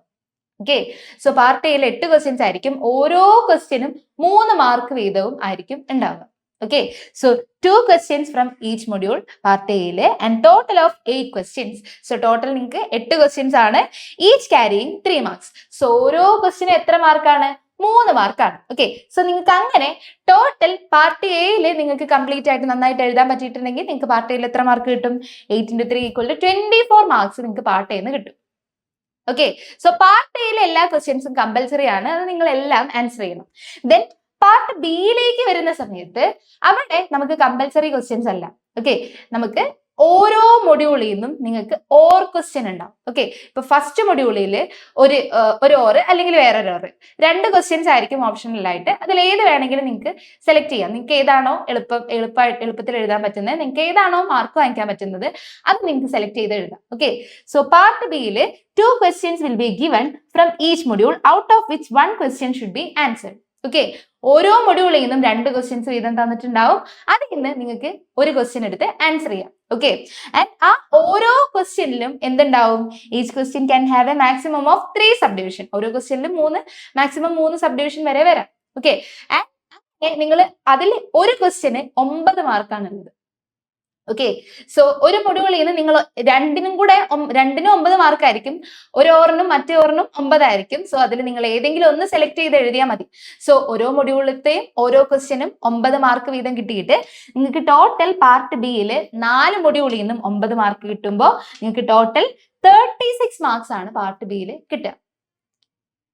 ഓക്കെ, സോ പാർട്ട് എയിൽ 8 ക്വസ്റ്റ്യൻസ് ആയിരിക്കും. ഓരോ ക്വസ്റ്റ്യനും 3 മാർക്ക് വീതവും ആയിരിക്കും ഉണ്ടാവുക. Okay, so 2 questions from each module part A and total of 8 questions. So total നിങ്ങൾക്ക് 8 questions ആണ്, each carrying 3 marks. So ഓരോ ക്വസ്റ്റ്യൻ എത്ര മാർക്കാണ്, 3 മാർക്കാണ്. ഓക്കെ, സോ നിങ്ങൾക്ക് അങ്ങനെ ടോട്ടൽ പാർട്ട് എയിൽ നിങ്ങൾക്ക് കംപ്ലീറ്റ് ആയിട്ട് നന്നായിട്ട് എഴുതാൻ പറ്റിയിട്ടുണ്ടെങ്കിൽ നിങ്ങൾക്ക് പാർട്ട് എയിൽ എത്ര മാർക്ക് കിട്ടും, 8 × 3 = 24 മാർക്സ് നിങ്ങൾക്ക് പാർട്ട് എയിൽ കിട്ടും. ഓക്കെ, സോ പാർട്ട് എയിലെ എല്ലാ ക്വസ്റ്റ്യൻസും കമ്പൽസറി ആണ്, അത് നിങ്ങൾ എല്ലാം ആൻസർ ചെയ്യണം. ദെൻ പാർട്ട് ബിയിലേക്ക് വരുന്ന സമയത്ത് അവിടെ നമുക്ക് കമ്പൽസറി ക്വസ്റ്റ്യൻസ് അല്ല. ഓക്കെ, നമുക്ക് ഓരോ മൊഡ്യൂളിൽ നിന്നും നിങ്ങൾക്ക് ഓർ ക്വസ്റ്റ്യൻ ഉണ്ടാവും. ഓക്കെ, ഇപ്പൊ ഫസ്റ്റ് മൊഡ്യൂളിൽ ഒരു ഓർ അല്ലെങ്കിൽ വേറൊരു ഓർ, 2 ക്വസ്റ്റ്യൻസ് ആയിരിക്കും ഓപ്ഷണൽ ആയിട്ട്. അതിൽ ഏത് വേണമെങ്കിലും നിങ്ങൾക്ക് സെലക്ട് ചെയ്യാം. നിങ്ങൾക്ക് ഏതാണോ എളുപ്പത്തിൽ എഴുതാൻ പറ്റുന്നത്, നിങ്ങൾക്ക് ഏതാണോ മാർക്ക് വാങ്ങിക്കാൻ പറ്റുന്നത്, അത് നിങ്ങൾക്ക് സെലക്ട് ചെയ്ത് എഴുതാം. ഓക്കെ, സോ പാർട്ട് ബിയിൽ 2 questions will be given from each module, out of which 1 question should be answered. Okay, ഓരോ മൊഡ്യൂളിൽ നിന്നും 2 ക്വസ്റ്റ്യൻസ് വീതം തന്നിട്ടുണ്ടാവും. അതിൽ നിന്ന് നിങ്ങൾക്ക് ഒരു ക്വസ്റ്റ്യൻ എടുത്ത് ആൻസർ ചെയ്യാം. ഓക്കെ, ആൻഡ് ആ ഓരോ ക്വസ്റ്റ്യനിലും എന്തുണ്ടാവും, each question can have A maximum of 3 subdivision. ഓരോ ക്വസ്റ്റ്യനിലും മാക്സിമം 3 subdivision വരെ വരാം. ഓക്കെ, ആൻഡ് നിങ്ങൾ അതിൽ ഒരു ക്വസ്റ്റ്യന് 9 മാർക്കാണുള്ളത്. ഓക്കെ, സോ ഒരു മൊഡ്യൂളിൽ നിന്ന് നിങ്ങൾ രണ്ടിനും 9 മാർക്കായിരിക്കും, ഒരു ഓറിനും മറ്റേ ഓറിനും 9 ആയിരിക്കും. സോ അതിൽ നിങ്ങൾ ഏതെങ്കിലും ഒന്ന് സെലക്ട് ചെയ്ത് എഴുതിയാൽ മതി. സോ ഓരോ മൊഡ്യൂളിലത്തെയും ഓരോ ക്വസ്റ്റ്യനും 9 മാർക്ക് വീതം കിട്ടിയിട്ട് നിങ്ങൾക്ക് ടോട്ടൽ പാർട്ട് ബിയിൽ 4 മൊഡ്യൂളിൽ നിന്നും 9 മാർക്ക് കിട്ടുമ്പോൾ നിങ്ങൾക്ക് ടോട്ടൽ 36 മാർക്സ് ആണ് പാർട്ട് ബിയിൽ കിട്ടുക.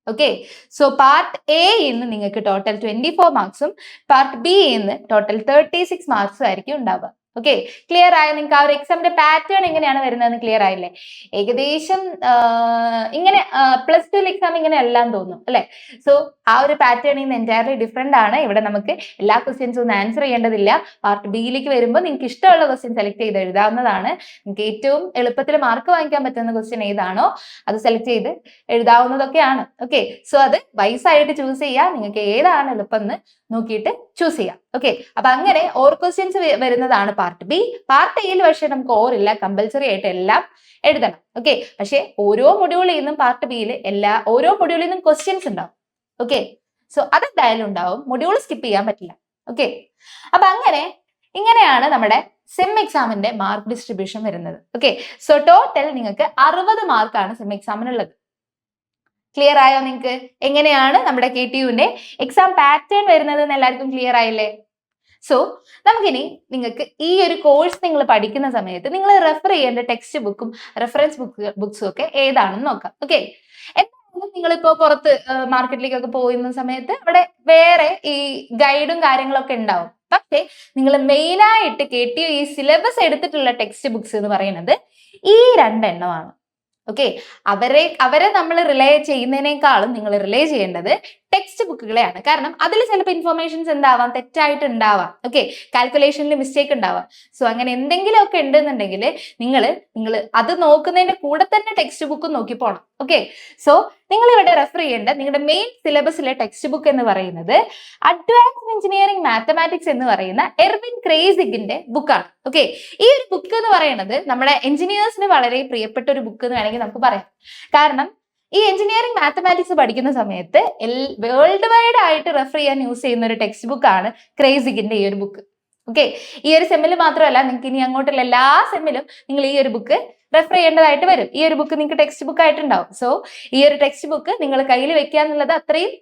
ഓക്കെ, സോ പാർട്ട് എയിൽ നിന്ന് നിങ്ങൾക്ക് ടോട്ടൽ 24 മാർക്സും പാർട്ട് ബിയിൽ നിന്ന് ടോട്ടൽ 36 മാർക്സും ആയിരിക്കും ഉണ്ടാവുക. ഓക്കെ, ക്ലിയർ ആയോ? നിങ്ങൾക്ക് ആ ഒരു എക്സാമിന്റെ പാറ്റേൺ എങ്ങനെയാണ് വരുന്നതെന്ന് ക്ലിയർ ആയില്ലേ? ഏകദേശം ഇങ്ങനെ +2 എക്സാം ഇങ്ങനെ എല്ലാം തോന്നും അല്ലെ? സോ ആ ഒരു പാറ്റേൺ ഇന്ന് എൻറ്റയർലി ഡിഫറെന്റ് ആണ്. ഇവിടെ നമുക്ക് എല്ലാ ക്വസ്റ്റ്യൻസും ഒന്നും ആൻസർ ചെയ്യേണ്ടതില്ല. പാർട്ട് ബിയിലേക്ക് വരുമ്പോൾ നിങ്ങൾക്ക് ഇഷ്ടമുള്ള ക്വസ്റ്റ്യൻ സെലക്ട് ചെയ്ത് എഴുതാവുന്നതാണ്. നിങ്ങൾക്ക് ഏറ്റവും എളുപ്പത്തിൽ മാർക്ക് വാങ്ങിക്കാൻ പറ്റുന്ന ക്വസ്റ്റ്യൻ ഏതാണോ അത് സെലക്ട് ചെയ്ത് എഴുതാവുന്നതൊക്കെയാണ്. ഓക്കെ, സോ അത് വൈസ് ആയിട്ട് ചൂസ് ചെയ്യുക. നിങ്ങൾക്ക് ഏതാണ് എളുപ്പം എന്ന് നോക്കിയിട്ട് ചൂസ് ചെയ്യാം. ഓക്കെ, അപ്പൊ അങ്ങനെ ഓർ ക്വസ്റ്റ്യൻസ് വരുന്നതാണ് പാർട്ട് ബി. പാർട്ട് എയിൽ പക്ഷേ നമുക്ക് ഓർ ഇല്ല, കമ്പൽസറി ആയിട്ട് എല്ലാം എഴുതണം. ഓക്കെ, പക്ഷെ ഓരോ മൊഡ്യൂളിൽ നിന്നും പാർട്ട് ബിയിൽ ഓരോ മൊഡ്യൂളിൽ നിന്നും ക്വസ്റ്റ്യൻസ് ഉണ്ടാവും. ഓക്കെ, സോ അതെന്തായാലും ഉണ്ടാവും, മൊഡ്യൂൾ സ്കിപ്പ് ചെയ്യാൻ പറ്റില്ല. ഓക്കെ, അപ്പൊ ഇങ്ങനെയാണ് നമ്മുടെ സെം എക്സാമിന്റെ മാർക്ക് ഡിസ്ട്രിബ്യൂഷൻ വരുന്നത്. ഓക്കെ, സോ ടോട്ടൽ നിങ്ങൾക്ക് 60 മാർക്കാണ് സെം എക്സാമിനുള്ളത്. ക്ലിയർ ആയോ? നിങ്ങൾക്ക് എങ്ങനെയാണ് നമ്മുടെ KTUവിന്റെ എക്സാം പാറ്റേൺ വരുന്നത് എന്ന് എല്ലാവർക്കും ക്ലിയർ ആയില്ലേ? സോ നമുക്കിനി നിങ്ങൾക്ക് ഈ ഒരു കോഴ്സ് നിങ്ങൾ പഠിക്കുന്ന സമയത്ത് നിങ്ങൾ റെഫർ ചെയ്യേണ്ട ടെക്സ്റ്റ് ബുക്കും റെഫറൻസ് ബുക്സും ഒക്കെ ഏതാണെന്ന് നോക്കാം. ഓക്കെ, എന്തായാലും നിങ്ങളിപ്പോ പുറത്ത് മാർക്കറ്റിലേക്കൊക്കെ പോകുന്ന സമയത്ത് അവിടെ വേറെ ഈ ഗൈഡും കാര്യങ്ങളൊക്കെ ഉണ്ടാവും. പക്ഷേ നിങ്ങൾ മെയിൻ ആയിട്ട് KTU ഈ സിലബസ് എടുത്തിട്ടുള്ള ടെക്സ്റ്റ് ബുക്സ് എന്ന് പറയുന്നത് ഈ 2 എണ്ണമാണ്. ഓക്കെ, അവരെ നമ്മൾ റിലേ ചെയ്യുന്നതിനേക്കാളും നിങ്ങൾ റിലേ ചെയ്യേണ്ടത് ടെക്സ്റ്റ് ബുക്കുകളെയാണ്. കാരണം അതിൽ ചിലപ്പോൾ ഇൻഫർമേഷൻസ് എന്താവാം, തെറ്റായിട്ട് ഉണ്ടാവാം. ഓക്കെ, കാൽക്കുലേഷനിൽ മിസ്റ്റേക്ക് ഉണ്ടാവാം. സോ അങ്ങനെ എന്തെങ്കിലുമൊക്കെ ഉണ്ടെന്നുണ്ടെങ്കിൽ നിങ്ങൾ അത് നോക്കുന്നതിന്റെ കൂടെ തന്നെ ടെക്സ്റ്റ് ബുക്കും നോക്കി പോകണം. ഓക്കെ, സോ നിങ്ങൾ ഇവിടെ റെഫർ ചെയ്യേണ്ട നിങ്ങളുടെ മെയിൻ സിലബസിലെ ടെക്സ്റ്റ് ബുക്ക് എന്ന് പറയുന്നത് അഡ്വാൻസ്ഡ് എഞ്ചിനീയറിംഗ് മാത്തമാറ്റിക്സ് എന്ന് പറയുന്ന എർവിൻ ക്രേസിഗിന്റെ ബുക്കാണ്. ഓക്കെ, ഈ ഒരു ബുക്ക് എന്ന് പറയുന്നത് നമ്മുടെ എഞ്ചിനീയേഴ്സിന് വളരെ പ്രിയപ്പെട്ട ഒരു ബുക്ക് എന്ന് വേണമെങ്കിൽ നമുക്ക് പറയാം. കാരണം ഈ എഞ്ചിനീയറിംഗ് മാത്തമാറ്റിക്സ് പഠിക്കുന്ന സമയത്ത് വേൾഡ് വൈഡ് ആയിട്ട് റെഫർ ചെയ്യാൻ യൂസ് ചെയ്യുന്ന ഒരു ടെക്സ്റ്റ് ബുക്കാണ് ക്രേസിഗിന്റെ ഈ ഒരു ബുക്ക്. ഓക്കെ, ഈ ഒരു സെമ്മിൽ മാത്രമല്ല, നിങ്ങൾക്ക് ഇനി അങ്ങോട്ടുള്ള എല്ലാ സെമ്മിലും നിങ്ങൾ ഈ ഒരു ബുക്ക് റെഫർ ചെയ്യേണ്ടതായിട്ട് വരും. ഈ ഒരു ബുക്ക് നിങ്ങൾക്ക് ടെക്സ്റ്റ് ബുക്ക് ആയിട്ടുണ്ടാവും. സോ ഈ ഒരു ടെക്സ്റ്റ് ബുക്ക് നിങ്ങൾ കയ്യിൽ വെക്കുക എന്നുള്ളത് അത്രയും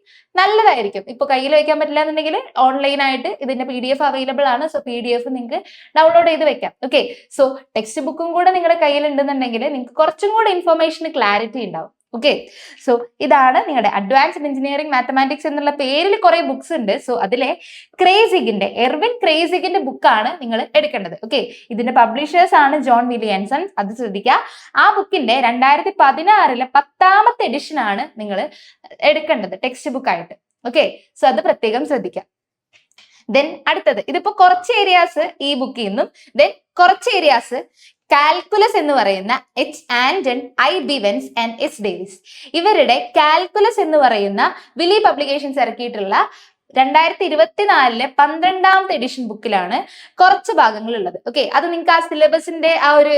നല്ലതായിരിക്കും. ഇപ്പൊ കയ്യിൽ വെക്കാൻ പറ്റില്ല എന്നുണ്ടെങ്കിൽ ഓൺലൈനായിട്ട് ഇതിന്റെ PDF അവൈലബിൾ ആണ്. സോ PDF നിങ്ങൾക്ക് ഡൗൺലോഡ് ചെയ്ത് വെക്കാം. ഓക്കെ, സോ ടെക്സ്റ്റ് ബുക്കും കൂടെ നിങ്ങളുടെ കയ്യിൽ ഉണ്ടെന്നുണ്ടെങ്കിൽ നിങ്ങൾക്ക് കുറച്ചും കൂടെ ഇൻഫർമേഷന് ക്ലാരിറ്റി ഉണ്ടാവും. ഓക്കെ, സോ ഇതാണ് നിങ്ങളുടെ അഡ്വാൻസ്ഡ് എഞ്ചിനീയറിംഗ് മാത്തമാറ്റിക്സ് എന്നുള്ള പേരിൽ കുറെ ബുക്സ് ഉണ്ട്. സോ അതിലെ എർവിൻ ക്രേസിഗിന്റെ ബുക്കാണ് നിങ്ങൾ എടുക്കേണ്ടത്. ഓക്കെ, ഇതിന്റെ പബ്ലിഷേഴ്സ് ആണ് ജോൺ വില്ലിയംസൺ. അത് ശ്രദ്ധിക്കുക. ആ ബുക്കിന്റെ 2016 10ാമത്തെ എഡിഷൻ ആണ് നിങ്ങൾ എടുക്കേണ്ടത് ടെക്സ്റ്റ് ബുക്ക് ആയിട്ട്. ഓക്കെ, സോ അത് പ്രത്യേകം ശ്രദ്ധിക്കാം. ദെൻ അടുത്തത്, ഇതിപ്പോ കുറച്ച് ഏരിയാസ് ഈ ബുക്കിൽ നിന്നും ദെൻ കുറച്ച് ഏരിയാസ് കാൽക്കുലസ് എന്ന് പറയുന്ന H. Anton, I. Bivens and S. Davis ഇവരുടെ കാൽക്കുലസ് എന്ന് പറയുന്ന വിലി പബ്ലിക്കേഷൻസ് ഇറക്കിയിട്ടുള്ള 2024 12ാമത്തെ എഡിഷൻ ബുക്കിലാണ് കുറച്ച് ഭാഗങ്ങൾ ഉള്ളത്. ഓക്കെ, അത് നിങ്ങൾക്ക് ആ സിലബസിന്റെ ആ ഒരു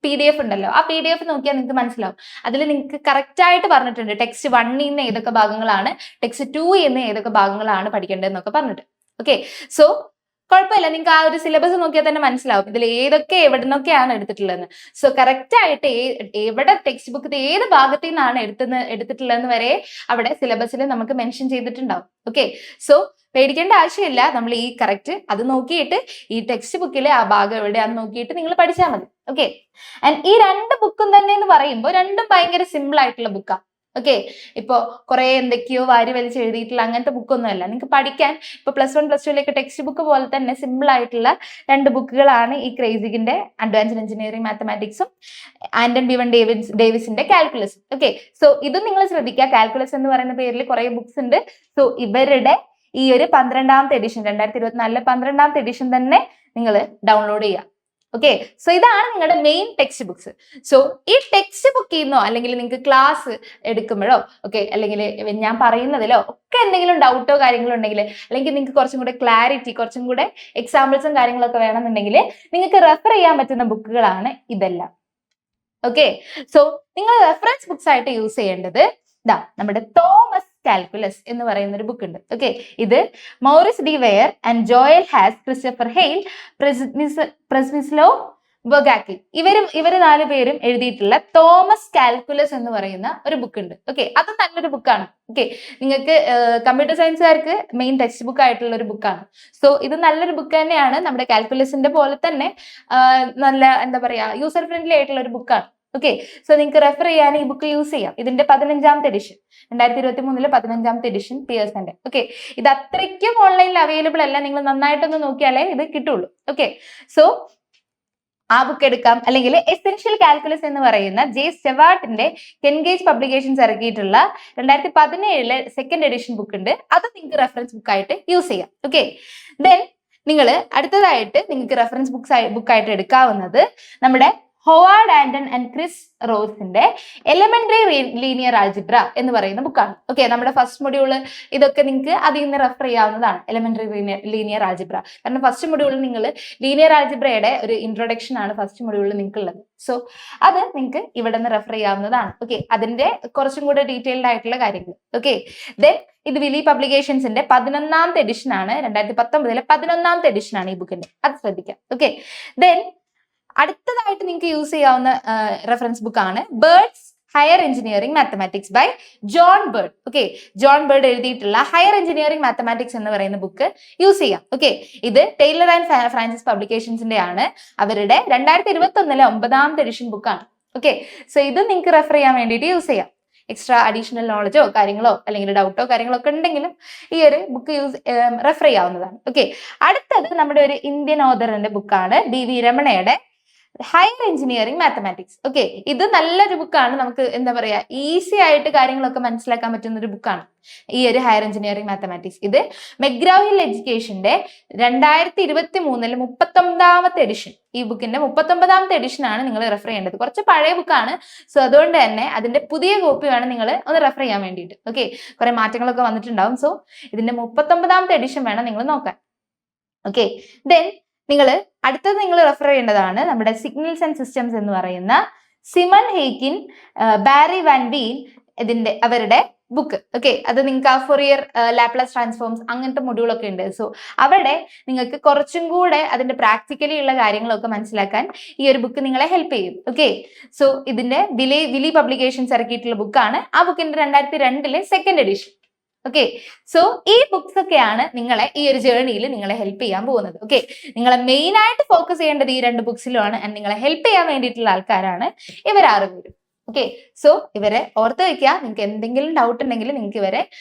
PDF ഉണ്ടല്ലോ, ആ PDF നോക്കിയാൽ നിങ്ങൾക്ക് മനസ്സിലാവും. അതിൽ നിങ്ങൾക്ക് കറക്റ്റ് ആയിട്ട് പറഞ്ഞിട്ടുണ്ട് ടെക്സ്റ്റ് 1 നിന്ന് ഏതൊക്കെ ഭാഗങ്ങളാണ്, ടെക്സ്റ്റ് 2 നിന്ന് ഏതൊക്കെ ഭാഗങ്ങളാണ് പഠിക്കേണ്ടതെന്നൊക്കെ പറഞ്ഞിട്ട്. ഓക്കെ, സോ കുഴപ്പമില്ല, നിങ്ങൾക്ക് ആ ഒരു സിലബസ് നോക്കിയാൽ തന്നെ മനസ്സിലാവും ഇതിൽ ഏതൊക്കെ എവിടെ നിന്നൊക്കെയാണ് എടുത്തിട്ടുള്ളതെന്ന്. സോ കറക്റ്റ് ആയിട്ട് എവിടെ ടെക്സ്റ്റ് ബുക്ക് ഏത് ഭാഗത്തു നിന്നാണ് എടുത്തിട്ടുള്ളതെന്ന് വരെ അവിടെ സിലബസിൽ നമുക്ക് മെൻഷൻ ചെയ്തിട്ടുണ്ടാവും. ഓക്കെ, സോ പേടിക്കേണ്ട ആവശ്യമില്ല. നമ്മൾ ഈ കറക്റ്റ് അത് നോക്കിയിട്ട് ഈ ടെക്സ്റ്റ് ബുക്കിലെ ആ ഭാഗം എവിടെയാന്ന് നോക്കിയിട്ട് നിങ്ങൾ പഠിച്ചാൽ മതി. ഓക്കെ, ആൻഡ് ഈ 2 ബുക്കും തന്നെ എന്ന് പറയുമ്പോൾ രണ്ടും ഭയങ്കര സിമ്പിൾ ആയിട്ടുള്ള ബുക്കാണ്. ഓക്കെ, ഇപ്പൊ കുറെ എന്തൊക്കെയോ വാരി വലിച്ച് എഴുതിയിട്ടുള്ള അങ്ങനത്തെ ബുക്കൊന്നും അല്ല. നിങ്ങൾക്ക് പഠിക്കാൻ ഇപ്പൊ +1 +2 ടെക്സ്റ്റ് ബുക്ക് പോലെ തന്നെ സിമ്പിൾ ആയിട്ടുള്ള 2 ബുക്കുകളാണ് ഈ ക്രേസിഗിന്റെ അഡ്വാൻസ്ഡ് എഞ്ചിനീയറിംഗ് മാത്തമാറ്റിക്സും ആൻഡൻ ബിവൻ ഡേവിസിന്റെ കാൽക്കുലസും. ഓക്കെ, സോ ഇതും നിങ്ങൾ ശ്രദ്ധിക്കുക. കാൽക്കുലസ് എന്ന് പറയുന്ന പേരിൽ കുറെ ബുക്സ് ഉണ്ട്. സോ ഇവരുടെ ഈ ഒരു 12ാമത്തെ എഡിഷൻ 2024 12ാമത്തെ എഡിഷൻ തന്നെ നിങ്ങൾ ഡൗൺലോഡ് ചെയ്യുക. ഓക്കെ, സോ ഇതാണ് നിങ്ങളുടെ മെയിൻ ടെക്സ്റ്റ് ബുക്സ്. സോ ഈ ടെക്സ്റ്റ് ബുക്കിൽ നിന്നോ അല്ലെങ്കിൽ നിങ്ങൾക്ക് ക്ലാസ് എടുക്കുമ്പോഴോ ഓക്കെ, അല്ലെങ്കിൽ ഞാൻ പറയുന്നതിലോ ഒക്കെ എന്തെങ്കിലും ഡൗട്ടോ കാര്യങ്ങളോ ഉണ്ടെങ്കിൽ, അല്ലെങ്കിൽ നിങ്ങൾക്ക് കുറച്ചും കൂടെ ക്ലാരിറ്റി, കുറച്ചും കൂടെ എക്സാമ്പിൾസും കാര്യങ്ങളൊക്കെ വേണമെന്നുണ്ടെങ്കിൽ നിങ്ങൾക്ക് റെഫർ ചെയ്യാൻ പറ്റുന്ന ബുക്കുകളാണ് ഇതെല്ലാം. ഓക്കെ, സോ നിങ്ങൾ റെഫറൻസ് ബുക്സ് ആയിട്ട് യൂസ് ചെയ്യേണ്ടത് നമ്മുടെ തോമസ് കാൽക്കുലസ് എന്ന് പറയുന്ന ഒരു ബുക്ക് ഉണ്ട്. ഓക്കെ, ഇത് Maurice D Weir and Joel Hass, Christopher Heil, Przemyslaw Bogacki ഇവര് 4 പേരും എഴുതിയിട്ടുള്ള തോമസ് കാൽക്കുലസ് എന്ന് പറയുന്ന ഒരു ബുക്ക് ഉണ്ട്. ഓക്കെ, അത് നല്ലൊരു ബുക്കാണ്. ഓക്കെ, നിങ്ങൾക്ക് കമ്പ്യൂട്ടർ സയൻസുകാർക്ക് മെയിൻ ടെക്സ്റ്റ് ബുക്ക് ആയിട്ടുള്ള ഒരു ബുക്കാണ്. സോ ഇത് നല്ലൊരു ബുക്ക് തന്നെയാണ്. നമ്മുടെ കാൽക്കുലസിന്റെ പോലെ തന്നെ നല്ല എന്താ പറയാ യൂസർ ഫ്രണ്ട്ലി ആയിട്ടുള്ള ഒരു ബുക്കാണ്. ഓക്കെ, സോ നിങ്ങൾക്ക് റെഫർ ചെയ്യാൻ ഈ ബുക്ക് യൂസ് ചെയ്യാം. ഇതിന്റെ 15ാമത്തെ എഡിഷൻ 2023 15ാമത്തെ എഡിഷൻ പിയേഴ്സന്റെ. ഓക്കെ, ഇത് അത്രയ്ക്കും ഓൺലൈനിൽ അവൈലബിൾ അല്ല. നിങ്ങൾ നന്നായിട്ടൊന്ന് നോക്കിയാലേ ഇത് കിട്ടുള്ളൂ. ഓക്കെ, സോ ആ ബുക്ക് എടുക്കാം. അല്ലെങ്കിൽ എസെൻഷ്യൽ കാൽക്കുലസ് എന്ന് പറയുന്ന ജെ സ്റ്റെവാർട്ടിന്റെ കെൻഗേജ് പബ്ലിക്കേഷൻസ് ഇറക്കിയിട്ടുള്ള 2017 സെക്കൻഡ് എഡിഷൻ ബുക്ക് ഉണ്ട്. അത് നിങ്ങൾക്ക് റെഫറൻസ് ബുക്ക് ആയിട്ട് യൂസ് ചെയ്യാം. ഓക്കെ, ദെൻ നിങ്ങൾ അടുത്തതായിട്ട് നിങ്ങൾക്ക് റെഫറൻസ് ബുക്കായിട്ട് എടുക്കാവുന്നത് നമ്മുടെ ഹൊവാർഡ് ആൻഡൺ ആൻഡ് ക്രിസ് റോസിന്റെ എലിമെന്ററി ലീനിയർ ആൾജിബ്ര എന്ന് പറയുന്ന ബുക്കാണ്. ഓക്കെ, നമ്മുടെ ഫസ്റ്റ് മൊഡ്യൂള് ഇതൊക്കെ നിങ്ങൾക്ക് അതിൽ നിന്ന് റെഫർ ചെയ്യാവുന്നതാണ്, എലിമെന്ററി ലീനിയർ ആൾജിബ്ര. കാരണം ഫസ്റ്റ് മൊഡ്യൂളിൽ നിങ്ങൾ ലീനിയർ ആൾജിബ്രയുടെ ഒരു ഇൻട്രൊഡക്ഷൻ ആണ് ഫസ്റ്റ് മൊഡ്യൂളിൽ നിങ്ങൾക്ക് ഉള്ളത്. സോ അത് നിങ്ങൾക്ക് ഇവിടെ നിന്ന് റെഫർ ചെയ്യാവുന്നതാണ്. ഓക്കെ, അതിന്റെ കുറച്ചും കൂടെ ഡീറ്റെയിൽഡ് ആയിട്ടുള്ള കാര്യങ്ങൾ. ഓക്കെ, ദെൻ ഇത് വിലി പബ്ലിക്കേഷൻസിന്റെ 11ാമത്തെ എഡിഷൻ ആണ്. 2019 11ാമത്തെ എഡിഷൻ ആണ് ഈ ബുക്കിന്റെ, അത് ശ്രദ്ധിക്കാം. ഓക്കെ, ദെൻ അടുത്തതായിട്ട് നിങ്ങൾക്ക് യൂസ് ചെയ്യാവുന്ന റെഫറൻസ് ബുക്കാണ് Bird's higher engineering mathematics by John Bird. Okay, John Bird എഴുതിയിട്ടുള്ള ഹയർ എഞ്ചിനീയറിംഗ് മാത്തമാറ്റിക്സ് എന്ന് പറയുന്ന ബുക്ക് യൂസ് ചെയ്യാം. ഓക്കെ, ഇത് ടൈലർ ആൻഡ് ഫ്രാൻസിസ് പബ്ലിക്കേഷൻസിന്റെ ആണ്. അവരുടെ 2021 9ാമത്തെ എഡിഷൻ ബുക്കാണ്. ഓക്കെ, സോ ഇത് നിങ്ങൾക്ക് റെഫർ ചെയ്യാൻ വേണ്ടിയിട്ട് യൂസ് ചെയ്യാം. എക്സ്ട്രാ അഡീഷണൽ നോളജോ കാര്യങ്ങളോ അല്ലെങ്കിൽ ഡൗട്ടോ കാര്യങ്ങളോ ഒക്കെ ഉണ്ടെങ്കിലും ഈ ഒരു ബുക്ക് റെഫർ ചെയ്യാവുന്നതാണ്. ഓക്കെ, അടുത്തത് നമ്മുടെ ഒരു ഇന്ത്യൻ ഓഥറിന്റെ ബുക്കാണ് DV രമണയുടെ ഹയർ എഞ്ചിനീയറിംഗ് മാത്തമാറ്റിക്സ്. ഓക്കെ, ഇത് നല്ലൊരു ബുക്കാണ്. നമുക്ക് എന്താ പറയാ, ഈസി ആയിട്ട് കാര്യങ്ങളൊക്കെ മനസ്സിലാക്കാൻ പറ്റുന്ന ഒരു ബുക്കാണ് ഈ ഒരു ഹയർ എഞ്ചിനീയറിംഗ് മാത്തമാറ്റിക്സ്. ഇത് മെഗ്രാഹിൽ എഡ്യൂക്കേഷന്റെ 2023 39ാമത്തെ എഡിഷൻ, ഈ ബുക്കിന്റെ 39ാമത്തെ എഡിഷൻ ആണ് നിങ്ങൾ റെഫർ ചെയ്യേണ്ടത്. കുറച്ച് പഴയ ബുക്കാണ്. സോ അതുകൊണ്ട് തന്നെ അതിന്റെ പുതിയ കോപ്പി വേണം നിങ്ങൾ ഒന്ന് റെഫർ ചെയ്യാൻ വേണ്ടിയിട്ട്. ഓക്കെ, കുറെ മാറ്റങ്ങളൊക്കെ വന്നിട്ടുണ്ടാവും. സോ ഇതിന്റെ 39ാമത്തെ എഡിഷൻ വേണം നിങ്ങൾ നോക്കാൻ. ഓക്കെ, ദെൻ നിങ്ങൾ അടുത്തത് നിങ്ങൾ റെഫർ ചെയ്യേണ്ടതാണ് നമ്മുടെ സിഗ്നൽസ് ആൻഡ് സിസ്റ്റംസ് എന്ന് പറയുന്ന സിമൺ ഹെയ്ക്കിൻ, ബാരി വാൻ വീൻ അവരുടെ ബുക്ക്. ഓക്കെ, അത് നിങ്ങൾക്ക് ആ ഫൊറിയർ ലാപ്ലേസ് ട്രാൻസ്ഫോംസ് അങ്ങനത്തെ മൊഡ്യൂളൊക്കെ ഉണ്ട്. സോ അവിടെ നിങ്ങൾക്ക് കുറച്ചും കൂടെ അതിന്റെ പ്രാക്ടിക്കലി ഉള്ള കാര്യങ്ങളൊക്കെ മനസ്സിലാക്കാൻ ഈ ഒരു ബുക്ക് നിങ്ങളെ ഹെൽപ്പ് ചെയ്യും. ഓക്കെ, സോ ഇതിന്റെ വിലി പബ്ലിക്കേഷൻസ് ഇറക്കിയിട്ടുള്ള ബുക്കാണ്. ആ ബുക്കിന്റെ 2002 സെക്കൻഡ് എഡിഷൻ. ഓക്കെ, സോ ഈ ബുക്സ് ഒക്കെയാണ് നിങ്ങളെ ഈ ഒരു ജേർണിയിൽ നിങ്ങളെ ഹെൽപ്പ് ചെയ്യാൻ പോകുന്നത്. ഓക്കെ, നിങ്ങളെ മെയിൻ ആയിട്ട് ഫോക്കസ് ചെയ്യേണ്ടത് ഈ 2 ബുക്സിലുമാണ്. ആൻഡ് നിങ്ങളെ ഹെൽപ്പ് ചെയ്യാൻ വേണ്ടിയിട്ടുള്ള ആൾക്കാരാണ് ഇവർ 6 പേരും. ഓക്കെ, സോ ഇവരെ ഓർത്ത് വെക്കുക. നിങ്ങൾക്ക് എന്തെങ്കിലും ഡൗട്ട് ഉണ്ടെങ്കിൽ നിങ്ങൾക്ക്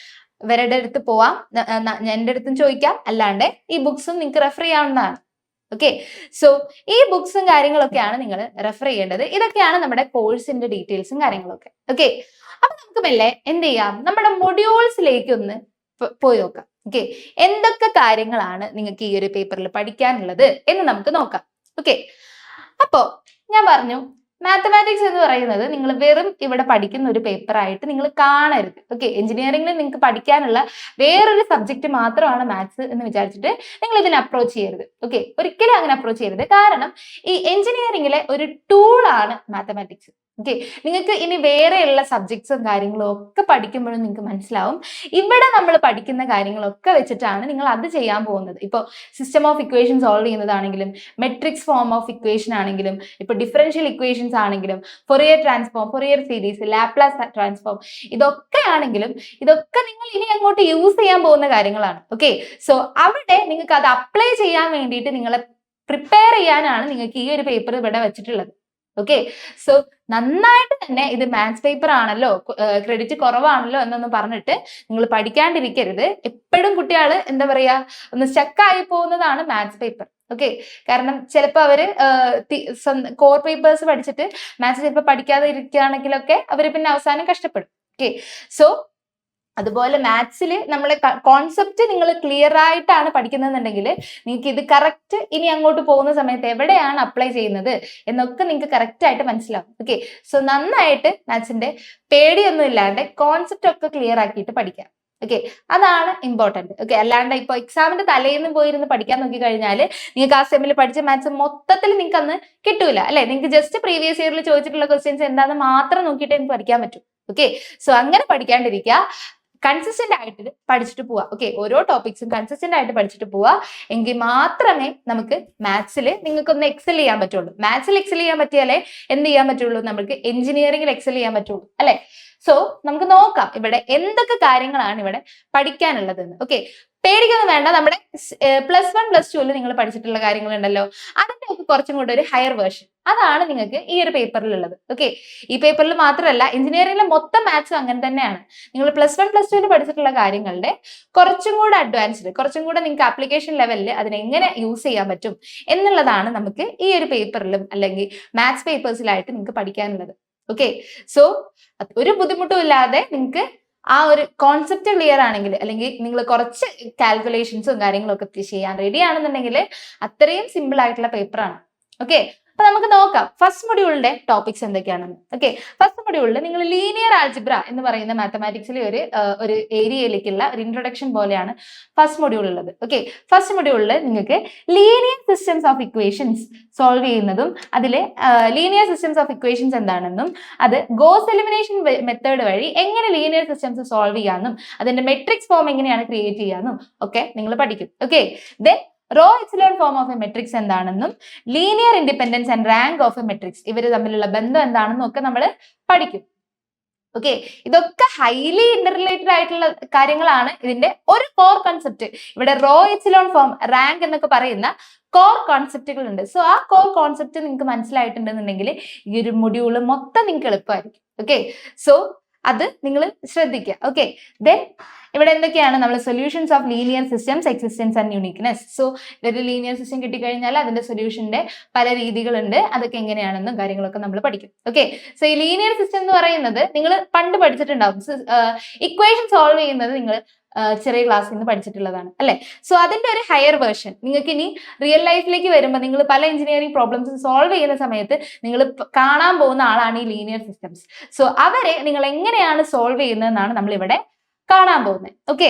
ഇവരുടെ അടുത്ത് പോവാം, എൻ്റെ അടുത്തും ചോദിക്കാം. അല്ലാണ്ട് ഈ ബുക്സും നിങ്ങൾക്ക് റെഫർ ചെയ്യാവുന്നതാണ്. ഓക്കെ, സോ ഈ ബുക്സും കാര്യങ്ങളൊക്കെയാണ് നിങ്ങൾ റെഫർ ചെയ്യേണ്ടത്. ഇതൊക്കെയാണ് നമ്മുടെ കോഴ്സിന്റെ ഡീറ്റെയിൽസും കാര്യങ്ങളൊക്കെ. ഓക്കെ, അപ്പൊ നമുക്ക് മെല്ലെ എന്ത് ചെയ്യാം, നമ്മുടെ മൊഡ്യൂൾസിലേക്ക് ഒന്ന് പോയി നോക്കാം. ഓക്കെ, എന്തൊക്കെ കാര്യങ്ങളാണ് നിങ്ങൾക്ക് ഈ ഒരു പേപ്പറിൽ പഠിക്കാനുള്ളത് എന്ന് നമുക്ക് നോക്കാം. ഓക്കെ, അപ്പോ ഞാൻ പറഞ്ഞു മാത്തമാറ്റിക്സ് എന്ന് പറയുന്നത് നിങ്ങൾ വെറും ഇവിടെ പഠിക്കുന്ന ഒരു പേപ്പർ ആയിട്ട് നിങ്ങൾ കാണരുത്. ഓക്കെ, എഞ്ചിനീയറിംഗിൽ നിങ്ങൾക്ക് പഠിക്കാനുള്ള വേറൊരു സബ്ജക്റ്റ് മാത്രമാണ് മാത്സ് എന്ന് വിചാരിച്ചിട്ട് നിങ്ങൾ ഇതിനെ അപ്രോച്ച് ചെയ്യരുത്. ഓക്കെ, ഒരിക്കലും അങ്ങനെ അപ്രോച്ച് ചെയ്യരുത്. കാരണം ഈ എഞ്ചിനീയറിംഗിലെ ഒരു ടൂളാണ് മാത്തമാറ്റിക്സ്. ഓക്കെ, നിങ്ങൾക്ക് ഇനി വേറെയുള്ള സബ്ജക്ട്സും കാര്യങ്ങളും ഒക്കെ പഠിക്കുമ്പോഴും നിങ്ങൾക്ക് മനസ്സിലാവും ഇവിടെ നമ്മൾ പഠിക്കുന്ന കാര്യങ്ങളൊക്കെ വെച്ചിട്ടാണ് നിങ്ങൾ അത് ചെയ്യാൻ പോകുന്നത്. ഇപ്പോൾ സിസ്റ്റം ഓഫ് ഇക്വേഷൻ സോൾവ് ചെയ്യുന്നതാണെങ്കിലും, മെട്രിക്സ് ഫോം ഓഫ് ഇക്വേഷൻ ആണെങ്കിലും, ഇപ്പോൾ ഡിഫറൻഷ്യൽ ഇക്വേഷൻസ് ആണെങ്കിലും, Fourier transform, Fourier series, Laplace transform, ഇതൊക്കെ ആണെങ്കിലും ഇതൊക്കെ നിങ്ങൾ ഇനി അങ്ങോട്ട് യൂസ് ചെയ്യാൻ പോകുന്ന കാര്യങ്ങളാണ്. ഓക്കെ, സോ അവിടെ നിങ്ങൾക്ക് അത് അപ്ലൈ ചെയ്യാൻ വേണ്ടിയിട്ട് നിങ്ങളെ പ്രിപ്പയർ ചെയ്യാനാണ് നിങ്ങൾക്ക് ഈ ഒരു പേപ്പർ ഇവിടെ വെച്ചിട്ടുള്ളത്. ഓക്കെ, സോ നന്നായിട്ട് തന്നെ ഇത് മാത്സ് പേപ്പർ ആണല്ലോ, ക്രെഡിറ്റ് കുറവാണല്ലോ എന്നൊന്നും പറഞ്ഞിട്ട് നിങ്ങൾ പഠിക്കാണ്ടിരിക്കരുത്. എപ്പോഴും കുട്ടികൾ എന്താ പറയാ, ഒന്ന് സ്റ്റക്കായി പോകുന്നതാണ് മാത്സ് പേപ്പർ. ഓക്കെ, കാരണം ചിലപ്പോൾ അവര് കോർ പേപ്പേഴ്സ് പഠിച്ചിട്ട് മാത്സ് ചിലപ്പോൾ പഠിക്കാതെ ഇരിക്കുകയാണെങ്കിലൊക്കെ അവർ പിന്നെ അവസാനം കഷ്ടപ്പെടും. ഓക്കെ, സോ അതുപോലെ മാത്സിൽ നമ്മളെ കോൺസെപ്റ്റ് നിങ്ങൾ ക്ലിയർ ആയിട്ടാണ് പഠിക്കുന്നതെന്നുണ്ടെങ്കിൽ നിങ്ങൾക്ക് ഇത് കറക്റ്റ് ഇനി അങ്ങോട്ട് പോകുന്ന സമയത്ത് എവിടെയാണ് അപ്ലൈ ചെയ്യുന്നത് എന്നൊക്കെ നിങ്ങൾക്ക് കറക്റ്റ് ആയിട്ട് മനസ്സിലാവും. ഓക്കെ, സോ നന്നായിട്ട് മാത്സിന്റെ പേടിയൊന്നും ഇല്ലാണ്ട് കോൺസെപ്റ്റ് ഒക്കെ ക്ലിയർ ആക്കിയിട്ട് പഠിക്കാം. ഓക്കെ, അതാണ് ഇമ്പോർട്ടന്റ്. ഓക്കെ, അല്ലാണ്ട് ഇപ്പോൾ എക്സാമിന്റെ തലേന്ന് പോയിരുന്ന് പഠിക്കാൻ നോക്കി കഴിഞ്ഞാൽ നിങ്ങൾക്ക് ആ സെമ്മിൽ പഠിച്ച മാത്സ് മൊത്തത്തിൽ നിങ്ങൾക്ക് അന്ന് കിട്ടൂല അല്ലെ. നിങ്ങൾക്ക് ജസ്റ്റ് പ്രീവിയസ് ഇയറിൽ ചോദിച്ചിട്ടുള്ള ക്വസ്റ്റ്യൻസ് എന്താണെന്ന് മാത്രം നോക്കിയിട്ട് എനിക്ക് പഠിക്കാൻ പറ്റും. ഓക്കെ, സോ അങ്ങനെ പഠിക്കാണ്ടിരിക്കുക, കൺസിസ്റ്റന്റ് ആയിട്ട് പഠിച്ചിട്ട് പോവാ. ഓക്കെ, ഓരോ ടോപ്പിക്സും കൺസിസ്റ്റന്റ് ആയിട്ട് പഠിച്ചിട്ട് പോവാ. എങ്കിൽ മാത്രമേ നമുക്ക് മാത്സിൽ നിങ്ങൾക്കൊന്ന് എക്സൽ ചെയ്യാൻ പറ്റുള്ളൂ. മാത്സിൽ എക്സൽ ചെയ്യാൻ പറ്റിയാലേ എന്ത് ചെയ്യാൻ പറ്റുള്ളൂ, നമുക്ക് എഞ്ചിനീയറിംഗിൽ എക്സൽ ചെയ്യാൻ പറ്റുള്ളൂ അല്ലെ. സോ നമുക്ക് നോക്കാം ഇവിടെ എന്തൊക്കെ കാര്യങ്ങളാണ് ഇവിടെ പഠിക്കാനുള്ളതെന്ന്. ഓക്കെ, പേടിക്കൊന്നും വേണ്ട. നമ്മുടെ +1 +2 നിങ്ങൾ പഠിച്ചിട്ടുള്ള കാര്യങ്ങളുണ്ടല്ലോ, അതിന്റെ ഒക്കെ കുറച്ചും കൂടെ ഒരു ഹയർ വേർഷൻ, അതാണ് നിങ്ങൾക്ക് ഈ ഒരു പേപ്പറിൽ ഉള്ളത്. ഓക്കെ, ഈ പേപ്പറിൽ മാത്രമല്ല, എഞ്ചിനീയറിംഗിലെ മൊത്തം മാത്സും അങ്ങനെ തന്നെയാണ്. നിങ്ങൾ +1 +2 പഠിച്ചിട്ടുള്ള കാര്യങ്ങളുടെ കുറച്ചും കൂടെ അഡ്വാൻസ്ഡ്, കുറച്ചും കൂടെ നിങ്ങൾക്ക് ആപ്ലിക്കേഷൻ ലെവലിൽ അതിനെ എങ്ങനെ യൂസ് ചെയ്യാൻ പറ്റും എന്നുള്ളതാണ് നമുക്ക് ഈ ഒരു പേപ്പറിലും അല്ലെങ്കിൽ മാത്സ് പേപ്പേഴ്സിലായിട്ട് നിങ്ങൾക്ക് പഠിക്കാനുള്ളത്. ഓക്കെ, സോ ഒരു ബുദ്ധിമുട്ടും ഇല്ലാതെ നിങ്ങൾക്ക് ആ ഒരു കോൺസെപ്റ്റ് ക്ലിയർ ആണെങ്കിൽ, അല്ലെങ്കിൽ നിങ്ങൾ കുറച്ച് കാൽക്കുലേഷൻസും കാര്യങ്ങളും ഒക്കെ ചെയ്യാൻ റെഡി ആണെന്നുണ്ടെങ്കിൽ അത്രയും സിമ്പിൾ ആയിട്ടുള്ള പേപ്പറാണ്. ഓക്കെ, അപ്പൊ നമുക്ക് നോക്കാം ഫസ്റ്റ് മൊഡ്യൂളിന്റെ ടോപ്പിക്സ് എന്തൊക്കെയാണെന്ന്. ഓക്കെ, ഫസ്റ്റ് മൊഡ്യൂളിൽ നിങ്ങൾ ലീനിയർ ആൾജിബ്ര എന്ന് പറയുന്ന മാത്തമാറ്റിക്സിലെ ഒരു ഏരിയയിലേക്കുള്ള ഒരു ഇൻട്രൊഡക്ഷൻ പോലെയാണ് ഫസ്റ്റ് മൊഡ്യൂൾ ഉള്ളത്. ഓക്കെ, ഫസ്റ്റ് മൊഡ്യൂളിൽ നിങ്ങൾക്ക് linear systems of equations solve ചെയ്യുന്നതും അതിൽ ലീനിയർ സിസ്റ്റംസ് ഓഫ് ഇക്വേഷൻസ് എന്താണെന്നും അത് ഗോസ് എലിമിനേഷൻ മെത്തേഡ് വഴി എങ്ങനെ ലീനിയർ സിസ്റ്റംസ് സോൾവ് ചെയ്യാമെന്നും അതിന്റെ മെട്രിക്സ് ഫോം എങ്ങനെയാണ് ക്രിയേറ്റ് ചെയ്യാമെന്നും ഒക്കെ നിങ്ങൾ പഠിക്കും. Okay, then row echelon form of a matrix എന്താണെന്നും linear independence and rank of a matrix ഇവർ തമ്മിലുള്ള ബന്ധം എന്താണെന്നും ഒക്കെ നമ്മൾ പഠിക്കും. ഓക്കെ, ഇതൊക്കെ ഹൈലി ഇന്റർറിലേറ്റഡ് ആയിട്ടുള്ള കാര്യങ്ങളാണ്. ഇതിന്റെ ഒരു കോർ കൺസെപ്റ്റ് ഇവിടെ റോ എക്സലോൺ ഫോം, റാങ്ക് എന്നൊക്കെ പറയുന്ന കോർ കോൺസെപ്റ്റുകൾ ഉണ്ട്. സോ ആ കോർ കോൺസെപ്റ്റ് നിങ്ങൾക്ക് മനസ്സിലായിട്ടുണ്ടെന്നുണ്ടെങ്കിൽ ഈ ഒരു മൊഡ്യൂൾ മൊത്തം നിങ്ങൾക്ക് എളുപ്പമായിരിക്കും. ഓക്കെ, സോ അത് നിങ്ങൾ ശ്രദ്ധിക്കുക. ഓക്കെ, ദെൻ ഇവിടെ എന്തൊക്കെയാണ് നമ്മൾ solutions of linear systems, existence and uniqueness. So ഒരു ലീനിയർ സിസ്റ്റം കിട്ടിക്കഴിഞ്ഞാൽ അതിന്റെ സൊല്യൂഷന്റെ പല രീതികളുണ്ട്, അതൊക്കെ എങ്ങനെയാണെന്നും കാര്യങ്ങളൊക്കെ നമ്മൾ പഠിക്കും. ഓക്കെ, സോ ഈ ലീനിയർ സിസ്റ്റം എന്ന് പറയുന്നത് നിങ്ങൾ പണ്ട് പഠിച്ചിട്ടുണ്ടാവും. ഇക്വേഷൻ സോൾവ് ചെയ്യുന്നത് നിങ്ങൾ ചെറിയ ക്ലാസ്സിൽ നിന്ന് പഠിച്ചിട്ടുള്ളതാണ് അല്ലെ. സോ അതിന്റെ ഒരു ഹയർ വേർഷൻ നിങ്ങൾക്ക് ഇനി റിയൽ ലൈഫിലേക്ക് വരുമ്പോൾ നിങ്ങൾ പല എഞ്ചിനീയറിംഗ് പ്രോബ്ലംസ് സോൾവ് ചെയ്യുന്ന സമയത്ത് നിങ്ങൾ കാണാൻ പോകുന്ന ആളാണ് ഈ ലീനിയർ സിസ്റ്റംസ്. സോ അവരെ നിങ്ങൾ എങ്ങനെയാണ് സോൾവ് ചെയ്യുന്നതെന്നാണ് നമ്മൾ ഇവിടെ കാണാൻ പോകുന്നത്. ഓക്കെ,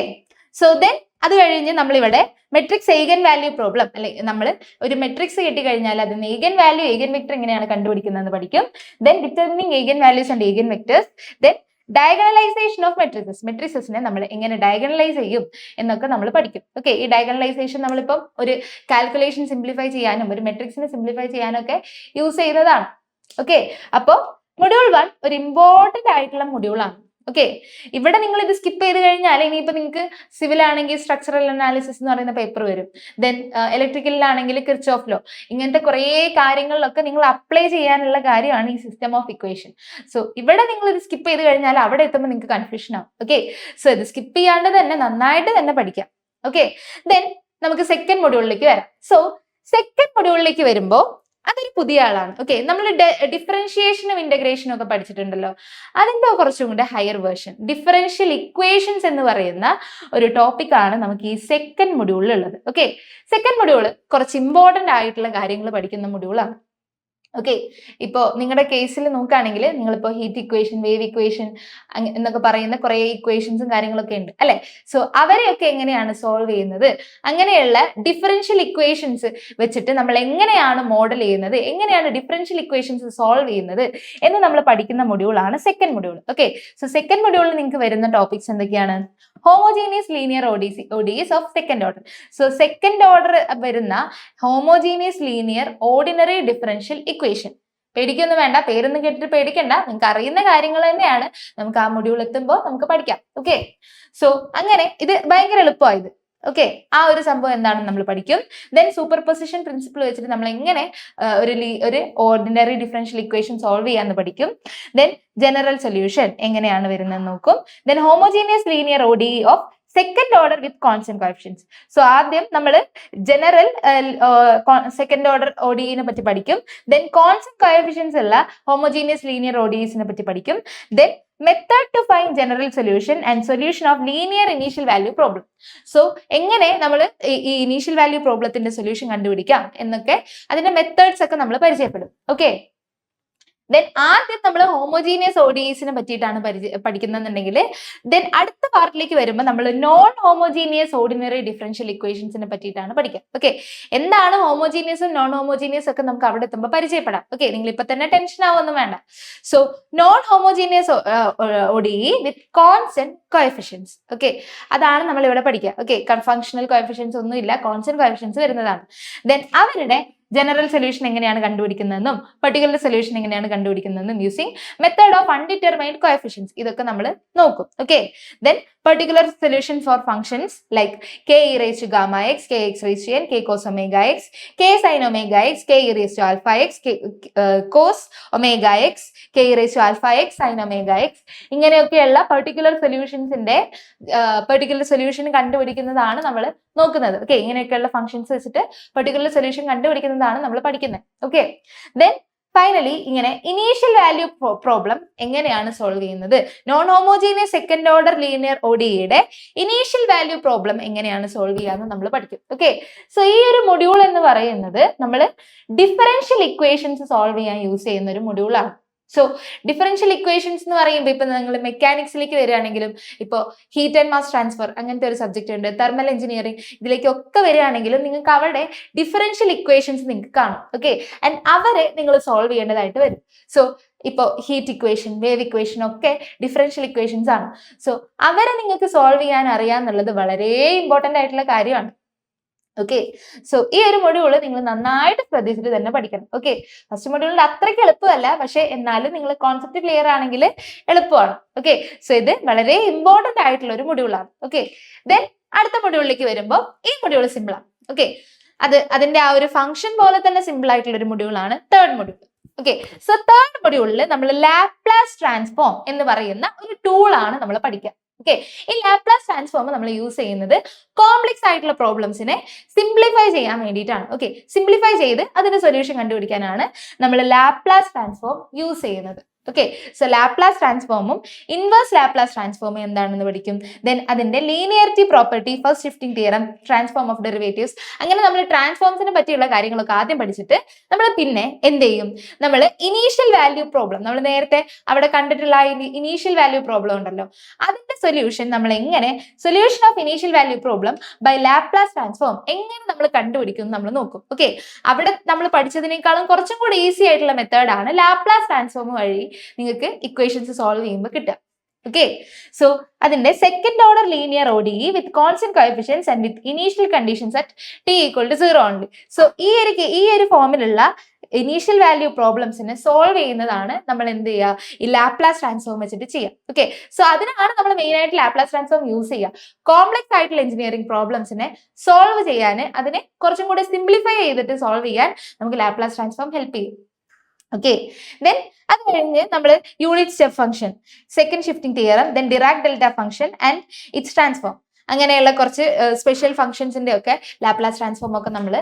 സോ ദെൻ അത് കഴിഞ്ഞ് നമ്മളിവിടെ മെട്രിക്സ് ഏഗൻ വാല്യൂ പ്രോബ്ലം, അല്ലെ നമ്മൾ ഒരു മെട്രിക്സ് കിട്ടിക്കഴിഞ്ഞാൽ അതിന് ഏഗൻ വാല്യൂ, ഏഗൻ വെക്ടർ എങ്ങനെയാണ് കണ്ടുപിടിക്കുന്നതെന്ന് പഠിക്കും. Then determining eigenvalues and eigenvectors. Then diagonalization of matrices, മെട്രിക്സസിനെ നമ്മൾ എങ്ങനെ ഡയഗണലൈസ് ചെയ്യും എന്നൊക്കെ നമ്മൾ പഠിക്കും. ഓക്കെ, ഈ ഡയഗണലൈസേഷൻ നമ്മളിപ്പം ഒരു കാൽക്കുലേഷൻ സിംപ്ലിഫൈ ചെയ്യാനും ഒരു മെട്രിക്സിനെ സിംപ്ലിഫൈ ചെയ്യാനും ഒക്കെ യൂസ് ചെയ്യുന്നതാണ്. ഓക്കെ, അപ്പോൾ മൊഡ്യൂൾ 1 ഒരു ഇമ്പോർട്ടന്റ് ആയിട്ടുള്ള മൊഡ്യൂളാണ്. ഓക്കെ, ഇവിടെ നിങ്ങൾ ഇത് സ്കിപ്പ് ചെയ്ത് കഴിഞ്ഞാൽ ഇനിയിപ്പോൾ നിങ്ങൾക്ക് സിവിൽ ആണെങ്കിൽ സ്ട്രക്ചറൽ അനാലിസിസ് എന്ന് പറയുന്ന പേപ്പർ വരും. ദെൻ ഇലക്ട്രിക്കലിലാണെങ്കിൽ കിർച്ചോഫ് ലോ, ഇങ്ങനത്തെ കുറേ കാര്യങ്ങളിലൊക്കെ നിങ്ങൾ അപ്ലൈ ചെയ്യാനുള്ള കാര്യമാണ് ഈ സിസ്റ്റം ഓഫ് ഇക്വേഷൻ. സോ ഇവിടെ നിങ്ങൾ ഇത് സ്കിപ്പ് ചെയ്ത് കഴിഞ്ഞാൽ അവിടെ എത്തുമ്പോൾ നിങ്ങൾക്ക് കൺഫ്യൂഷൻ ആവും. ഓക്കെ, സോ ഇത് സ്കിപ്പ് ചെയ്യാണ്ട് തന്നെ നന്നായിട്ട് തന്നെ പഠിക്കാം. ഓക്കെ, ദെൻ നമുക്ക് സെക്കൻഡ് മൊഡ്യൂളിലേക്ക് വരാം. സോ സെക്കൻഡ് മൊഡ്യൂളിലേക്ക് വരുമ്പോൾ അതൊരു പുതിയ ആളാണ്. ഓക്കെ, നമ്മൾ ഡിഫറൻഷിയേഷനും ഇന്റഗ്രേഷനും ഒക്കെ പഠിച്ചിട്ടുണ്ടല്ലോ, അതിന്റെ കുറച്ചും കൂടെ ഹയർ വേർഷൻ ഡിഫറൻഷ്യൽ ഇക്വേഷൻസ് എന്ന് പറയുന്ന ഒരു ടോപ്പിക്കാണ് നമുക്ക് ഈ സെക്കൻഡ് മൊഡ്യൂളിൽ ഉള്ളത്. ഓക്കെ, സെക്കൻഡ് മൊഡ്യൂൾ കുറച്ച് ഇമ്പോർട്ടന്റ് ആയിട്ടുള്ള കാര്യങ്ങൾ പഠിക്കുന്ന മൊഡ്യൂളാണ്. ഓക്കെ, ഇപ്പോൾ നിങ്ങളുടെ കേസിൽ നോക്കുകയാണെങ്കിൽ നിങ്ങളിപ്പോൾ ഹീറ്റ് ഇക്വേഷൻ, വേവ് ഇക്വേഷൻ എന്നൊക്കെ പറയുന്ന കുറേ ഇക്വേഷൻസും കാര്യങ്ങളൊക്കെ ഉണ്ട് അല്ലെ. സോ അവരെയൊക്കെ എങ്ങനെയാണ് സോൾവ് ചെയ്യുന്നത്, അങ്ങനെയുള്ള ഡിഫറൻഷ്യൽ ഇക്വേഷൻസ് വെച്ചിട്ട് നമ്മൾ എങ്ങനെയാണ് മോഡൽ ചെയ്യുന്നത്, എങ്ങനെയാണ് ഡിഫറൻഷ്യൽ ഇക്വേഷൻസ് സോൾവ് ചെയ്യുന്നത് എന്ന് നമ്മൾ പഠിക്കുന്ന മൊഡ്യൂളാണ് second module. Okay, so second മൊഡ്യൂളിൽ നിങ്ങൾക്ക് വരുന്ന ടോപ്പിക്സ് എന്തൊക്കെയാണ്? Homogeneous linear ODEs of second order. So second order വരുന്ന homogeneous linear ordinary differential equation. പേടിക്കൊന്നും വേണ്ട, പേരൊന്നും കേട്ടിട്ട് പേടിക്കണ്ട, നിങ്ങൾക്ക് അറിയുന്ന കാര്യങ്ങൾ തന്നെയാണ്. നമുക്ക് ആ മൊഡ്യൂൾ എത്തുമ്പോൾ നമുക്ക് പഠിക്കാം. ഓക്കെ, സോ അങ്ങനെ ഇത് ഭയങ്കര എളുപ്പമായത്. ഓക്കെ, ആ ഒരു സംഭവം എന്താണെന്ന് നമ്മൾ പഠിക്കും. ദെൻ സൂപ്പർ പൊസിഷൻ പ്രിൻസിപ്പിൾ വെച്ചിട്ട് നമ്മൾ എങ്ങനെ ഒരു ഓർഡിനറി ഡിഫറൻഷ്യൽ ഇക്വേഷൻ സോൾവ് ചെയ്യാന്ന് പഠിക്കും. ദെൻ ജനറൽ സൊല്യൂഷൻ എങ്ങനെയാണ് വരുന്നത് നോക്കും. Then homogeneous linear ODE of second order with constant coefficients. So ആദ്യം നമ്മൾ ജനറൽ സെക്കൻഡ് ഓർഡർ ODE പറ്റി പഠിക്കും. ദെൻ കോൺസ്റ്റന്റ് കോഎഫിഷ്യൻസ് ഉള്ള ഹോമോജീനിയസ് ലീനിയർ ODEs പറ്റി പഠിക്കും. Then method to find general solution and solution of linear initial value problem. So എങ്ങനെ നമ്മൾ ഈ ഇനീഷ്യൽ വാല്യൂ പ്രോബ്ലത്തിന്റെ സൊല്യൂഷൻ കണ്ടുപിടിക്കാം എന്നൊക്കെ അതിന്റെ മെത്തേഡ്സ് ഒക്കെ നമ്മൾ പരിചയപ്പെടും. ഓക്കെ, ദെൻ ആദ്യം നമ്മൾ ഹോമോജീനിയസ് ODEs പറ്റിയിട്ടാണ് പഠിക്കുന്നുണ്ടെങ്കിൽ ദെൻ അടുത്ത പാർട്ടിലേക്ക് വരുമ്പോൾ നമ്മൾ നോൺ ഹോമോജീനിയസ് ഓർഡിനറി ഡിഫറൻഷ്യൽ ഇക്വേഷൻസിനെ പറ്റിയിട്ടാണ് പഠിക്കുക. ഓക്കെ, എന്താണ് ഹോമോജീനിയസും നോൺ ഹോമോജീനിയസ് ഒക്കെ നമുക്ക് അവിടെ എത്തുമ്പോൾ പരിചയപ്പെടാം. ഓക്കെ, നിങ്ങൾ ഇപ്പൊ തന്നെ ടെൻഷൻ ആവൊന്നും വേണ്ട. So non homogeneous ODE with constant coefficients. Okay, അതാണ് നമ്മൾ ഇവിടെ പഠിക്കുക. ഓക്കെ, ഫങ്ഷണൽ കോഎഫിഷ്യൻസ് ഒന്നും ഇല്ല, കോൺസ്റ്റന്റ് കോഎഫിഷ്യൻസ് വരുന്നതാണ്. ദെൻ അവരുടെ ജനറൽ സൊല്യൂഷൻ എങ്ങനെയാണ് കണ്ടുപിടിക്കുന്നതെന്നും പെർട്ടിക്കുലർ സൊല്യൂഷൻ എങ്ങനെയാണ് കണ്ടുപിടിക്കുന്നതെന്നും using method of undetermined coefficients ഇതൊക്കെ നമ്മൾ നോക്കും. Okay, then particular solution for functions like k e raised to gamma x, k x raised to n, k cos omega x, k sin omega x, k e raised to alpha x, cos omega x, k e raised to alpha x, sin omega x ഇങ്ങനെയൊക്കെയുള്ള particular solution കണ്ടുപിടിക്കുന്നതാണ് നമ്മൾ നോക്കുന്നത്. Okay, ഇങ്ങനെയൊക്കെയുള്ള functions വെച്ചിട്ട് particular solution കണ്ടുപിടിക്കുന്നതാണ് നമ്മൾ പഠിക്കുന്നത്. Okay, then finally ഇങ്ങനെ ഇനീഷ്യൽ വാല്യൂ പ്രോബ്ലം എങ്ങനെയാണ് സോൾവ് ചെയ്യുന്നത്, non homogeneous second order linear ഒഡിയുടെ ഇനീഷ്യൽ വാല്യൂ പ്രോബ്ലം എങ്ങനെയാണ് സോൾവ് ചെയ്യാന്ന് നമ്മൾ പഠിക്കും. ഓക്കെ, സോ ഈ ഒരു മൊഡ്യൂൾ എന്ന് പറയുന്നത് നമ്മൾ ഡിഫറൻഷ്യൽ ഇക്വേഷൻസ് സോൾവ് ചെയ്യാൻ യൂസ് ചെയ്യുന്ന ഒരു മൊഡ്യൂളാണ്. സോ ഡിഫറൻഷ്യൽ ഇക്വേഷൻസ് എന്ന് പറയുമ്പോൾ ഇപ്പൊ നിങ്ങൾ മെക്കാനിക്സിലേക്ക് വരികയാണെങ്കിലും ഇപ്പോൾ ഹീറ്റ് ആൻഡ് മാസ് ട്രാൻസ്ഫർ അങ്ങനത്തെ ഒരു സബ്ജക്റ്റ് ഉണ്ട്, തെർമൽ എഞ്ചിനീയറിംഗ് ഇതിലേക്കൊക്കെ വരികയാണെങ്കിലും നിങ്ങൾക്ക് അവിടെ ഡിഫറൻഷ്യൽ ഇക്വേഷൻസ് നിങ്ങൾക്ക് കാണും. ഓക്കെ, ആൻഡ് അവരെ നിങ്ങൾ സോൾവ് ചെയ്യേണ്ടതായിട്ട് വരും. സോ ഇപ്പോൾ ഹീറ്റ് ഇക്വേഷൻ, വേവ് ഇക്വേഷൻ ഒക്കെ ഡിഫറൻഷ്യൽ ഇക്വേഷൻസ് ആണ്. സോ അവരെ നിങ്ങൾക്ക് സോൾവ് ചെയ്യാൻ അറിയാന്നുള്ളത് വളരെ ഇമ്പോർട്ടൻ്റ് ആയിട്ടുള്ള കാര്യമാണ്. ഓക്കെ, സോ ഈ ഒരു മൊഡ്യൂള് നിങ്ങൾ നന്നായിട്ട് ശ്രദ്ധിച്ചിട്ട് തന്നെ പഠിക്കണം. ഓക്കെ, ഫസ്റ്റ് മൊഡ്യൂളിന്റെ അത്രയ്ക്ക് എളുപ്പമല്ല, പക്ഷെ എന്നാലും നിങ്ങൾ കോൺസെപ്റ്റ് ക്ലിയർ ആണെങ്കിൽ എളുപ്പമാണ്. ഓക്കെ, സോ ഇത് വളരെ ഇമ്പോർട്ടന്റ് ആയിട്ടുള്ള ഒരു മൊഡ്യൂളാണ്. ഓക്കെ, ദെൻ അടുത്ത മൊഡ്യൂളിലേക്ക് വരുമ്പോൾ ഈ മൊഡ്യൂൾ സിമ്പിൾ ആണ്. ഓക്കെ, അതിന്റെ ആ ഒരു ഫംഗ്ഷൻ പോലെ തന്നെ സിമ്പിൾ ആയിട്ടുള്ള ഒരു മൊഡ്യൂളാണ് third module. Okay, so third മൊഡ്യൂളിൽ നമ്മൾ ലാപ്ലാസ് ട്രാൻസ്ഫോം എന്ന് പറയുന്ന ഒരു ടൂൾ ആണ് നമ്മൾ പഠിക്കുക. ഓക്കെ, ഈ ലാപ്ലാസ് ട്രാൻസ്ഫോം നമ്മൾ യൂസ് ചെയ്യുന്നത് കോംപ്ലക്സ് ആയിട്ടുള്ള പ്രോബ്ലംസിനെ സിംപ്ലിഫൈ ചെയ്യാൻ വേണ്ടിയിട്ടാണ്. ഓക്കെ, സിംപ്ലിഫൈ ചെയ്ത് അതിന്റെ സൊല്യൂഷൻ കണ്ടുപിടിക്കാനാണ് നമ്മൾ ലാപ്ലാസ് ട്രാൻസ്ഫോം യൂസ് ചെയ്യുന്നത്. ഓക്കെ, സോ ലാപ്ലാസ് ട്രാൻസ്ഫോമും ഇൻവേഴ്സ് ലാപ്ലാസ് ട്രാൻസ്ഫോമും എന്താണെന്ന് പഠിക്കും. ദെൻ അതിന്റെ linearity property, first shifting theorem, transform of derivatives, അങ്ങനെ നമ്മൾ ട്രാൻസ്ഫോംസിനെ പറ്റിയുള്ള കാര്യങ്ങളൊക്കെ ആദ്യം പഠിച്ചിട്ട് നമ്മൾ പിന്നെ എന്ത് ചെയ്യും, നമ്മൾ ഇനീഷ്യൽ വാല്യൂ പ്രോബ്ലം, നമ്മൾ നേരത്തെ അവിടെ കണ്ടിട്ടുള്ള ഇനീഷ്യൽ വാല്യൂ പ്രോബ്ലം ഉണ്ടല്ലോ, അതിന്റെ സൊല്യൂഷൻ നമ്മൾ എങ്ങനെ, solution of initial value problem by Laplace transform എങ്ങനെ നമ്മൾ കണ്ടുപിടിക്കും നമ്മൾ നോക്കും. ഓക്കെ, അവിടെ നമ്മൾ പഠിച്ചതിനേക്കാളും കുറച്ചും കൂടി ഈസി ആയിട്ടുള്ള മെത്തേഡാണ് ലാപ്ലാസ് ട്രാൻസ്ഫോം വഴി നിങ്ങൾക്ക് ഇക്വേഷൻസ് സോൾവ് ചെയ്യുമ്പോൾ കിട്ടുക. ഓക്കെ, സോ അതിന്റെ second order linear ODE with constant coefficients and with initial conditions at t = 0 only. So ഈ ഒരു ഫോമിലുള്ള ഇനീഷ്യൽ വാല്യൂ പ്രോബ്ലംസിനെ സോൾവ് ചെയ്യുന്നതാണ് നമ്മൾ എന്ത് ചെയ്യുക, ഈ ലാപ്ലാസ് ട്രാൻസ്ഫോം വെച്ചിട്ട് ചെയ്യാം. ഓക്കെ, സോ അതിനാണ് നമ്മൾ മെയിൻ ആയിട്ട് ലാപ്ലാസ് ട്രാൻസ്ഫോം യൂസ് ചെയ്യുക. കോംപ്ലക്സ് ആയിട്ടുള്ള എഞ്ചിനീയറിംഗ് പ്രോബ്ലംസിനെ സോൾവ് ചെയ്യാൻ, അതിനെ കുറച്ചും കൂടി സിംപ്ലിഫൈ ചെയ്തിട്ട് സോൾവ് ചെയ്യാൻ നമുക്ക് ലാപ്ലാസ് ട്രാൻസ്ഫോം ഹെൽപ്പ് ചെയ്യും. ഓക്കെ, ദെൻ അത് കഴിഞ്ഞ് നമ്മൾ unit step function, second shifting theorem, then Dirac delta function and it's transform, അങ്ങനെയുള്ള കുറച്ച് സ്പെഷ്യൽ ഫംഗ്ഷൻസിന്റെ ഒക്കെ ലാപ്ലാസ് ട്രാൻസ്ഫോം ഒക്കെ നമ്മൾ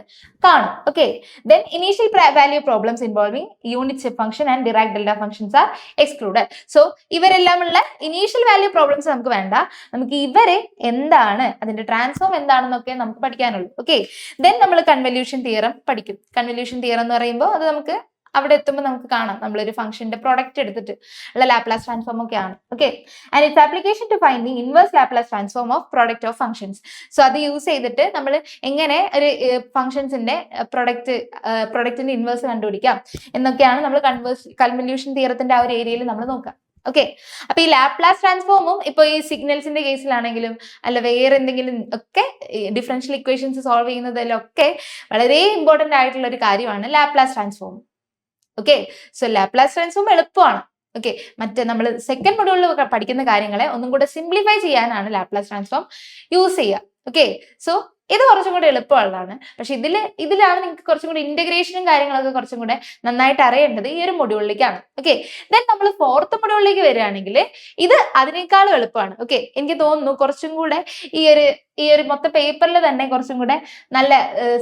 കാണും. Okay, then initial value problems involving unit step function and Dirac delta functions are excluded. So ഇവരെല്ലാമുള്ള initial value problems നമുക്ക് വേണ്ട, നമുക്ക് ഇവരെ എന്താണ്, അതിന്റെ ട്രാൻസ്ഫോം എന്താണെന്നൊക്കെ നമുക്ക് പഠിക്കാനുള്ളൂ. ഓക്കെ, ദെൻ നമ്മൾ കൺവല്യൂഷൻ തിയറം പഠിക്കും. കൺവല്യൂഷൻ തിയറം എന്ന് പറയുമ്പോൾ അത് നമുക്ക് അവിടെ എത്തുമ്പോൾ നമുക്ക് കാണാം, നമ്മളൊരു ഫംഗ്ഷന്റെ പ്രൊഡക്റ്റ് എടുത്തിട്ട് ഉള്ള ലാപ്ലാസ് ട്രാൻസ്ഫോം ഒക്കെയാണ്. Okay, and its application to find the inverse Laplace transform of product of functions. So അത് യൂസ് ചെയ്തിട്ട് നമ്മൾ എങ്ങനെ ഒരു ഫംഗ്ഷൻസിന്റെ പ്രൊഡക്റ്റിന്റെ ഇൻവേഴ്സ് കണ്ടുപിടിക്കാം എന്നൊക്കെയാണ് നമ്മൾ കൺവല്യൂഷൻ തിയറത്തിന്റെ ആ ഒരു ഏരിയയിൽ നമ്മൾ നോക്കാം. ഓക്കെ, അപ്പൊ ഈ ലാപ്ലാസ് ട്രാൻസ്ഫോമും ഇപ്പൊ ഈ സിഗ്നൽസിന്റെ കേസിലാണെങ്കിലും അല്ല വേറെ എന്തെങ്കിലും ഒക്കെ ഡിഫറൻഷ്യൽ ഇക്വേഷൻസ് സോൾവ് ചെയ്യുന്നതിലൊക്കെ വളരെ ഇമ്പോർട്ടന്റ് ആയിട്ടുള്ള ഒരു കാര്യമാണ് Laplace transform. Okay, so Laplace transform എളുപ്പമാണ്. ഓക്കെ, മറ്റേ നമ്മൾ സെക്കൻഡ് മൊഡ്യൂളിൽ പഠിക്കുന്ന കാര്യങ്ങളെ ഒന്നും കൂടെ സിംപ്ലിഫൈ ചെയ്യാനാണ് ലാപ്ലാസ് ട്രാൻസ്ഫോം യൂസ് ചെയ്യുക. ഓക്കെ, സോ ഇത് കുറച്ചും കൂടെ എളുപ്പമുള്ളതാണ്. പക്ഷെ ഇതിലാണ് നിങ്ങൾക്ക് കുറച്ചും കൂടി ഇന്റഗ്രേഷനും കാര്യങ്ങളൊക്കെ കുറച്ചും കൂടെ നന്നായിട്ട് അറിയേണ്ടത് ഈ ഒരു മൊഡ്യൂളിലേക്കാണ്. ഓക്കെ, ദെൻ നമ്മൾ ഫോർത്ത് മൊഡ്യൂളിലേക്ക് വരികയാണെങ്കിൽ ഇത് അതിനേക്കാളും എളുപ്പമാണ്. ഓക്കെ, എനിക്ക് തോന്നുന്നു കുറച്ചും കൂടെ ഈ ഒരു മൊത്തം പേപ്പറിൽ തന്നെ കുറച്ചും കൂടെ നല്ല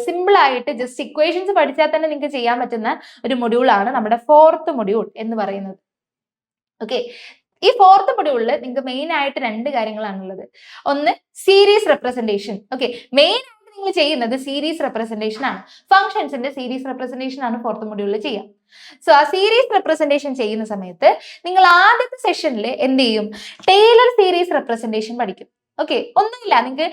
സിമ്പിൾ ആയിട്ട് ജസ്റ്റ് ഇക്വേഷൻസ് പഠിച്ചാൽ തന്നെ നിങ്ങൾക്ക് ചെയ്യാൻ പറ്റുന്ന ഒരു മൊഡ്യൂളാണ് നമ്മുടെ ഫോർത്ത് മൊഡ്യൂൾ എന്ന് പറയുന്നത്. ഓക്കെ, ഈ ഫോർത്ത് മൊഡ്യൂളിൽ നിങ്ങൾക്ക് മെയിൻ ആയിട്ട് രണ്ട് കാര്യങ്ങളാണുള്ളത്. ഒന്ന് സീരീസ് റെപ്രസെന്റേഷൻ. ഓക്കെ, മെയിൻ ആയിട്ട് നിങ്ങൾ ചെയ്യുന്നത് സീരീസ് റെപ്രസെന്റേഷൻ ആണ്. ഫംഗ്ഷൻസിന്റെ സീരീസ് റെപ്രസെന്റേഷൻ ആണ് ഫോർത്ത് മൊഡ്യൂളിൽ ചെയ്യുക. സോ ആ സീരീസ് റെപ്രസെന്റേഷൻ ചെയ്യുന്ന സമയത്ത് നിങ്ങൾ ആദ്യത്തെ സെഷനിൽ എന്ത് ചെയ്യും, ടൈലർ സീരീസ് റെപ്രസെന്റേഷൻ പഠിക്കും. ഓക്കെ, ഒന്നുമില്ല, നിങ്ങൾക്ക്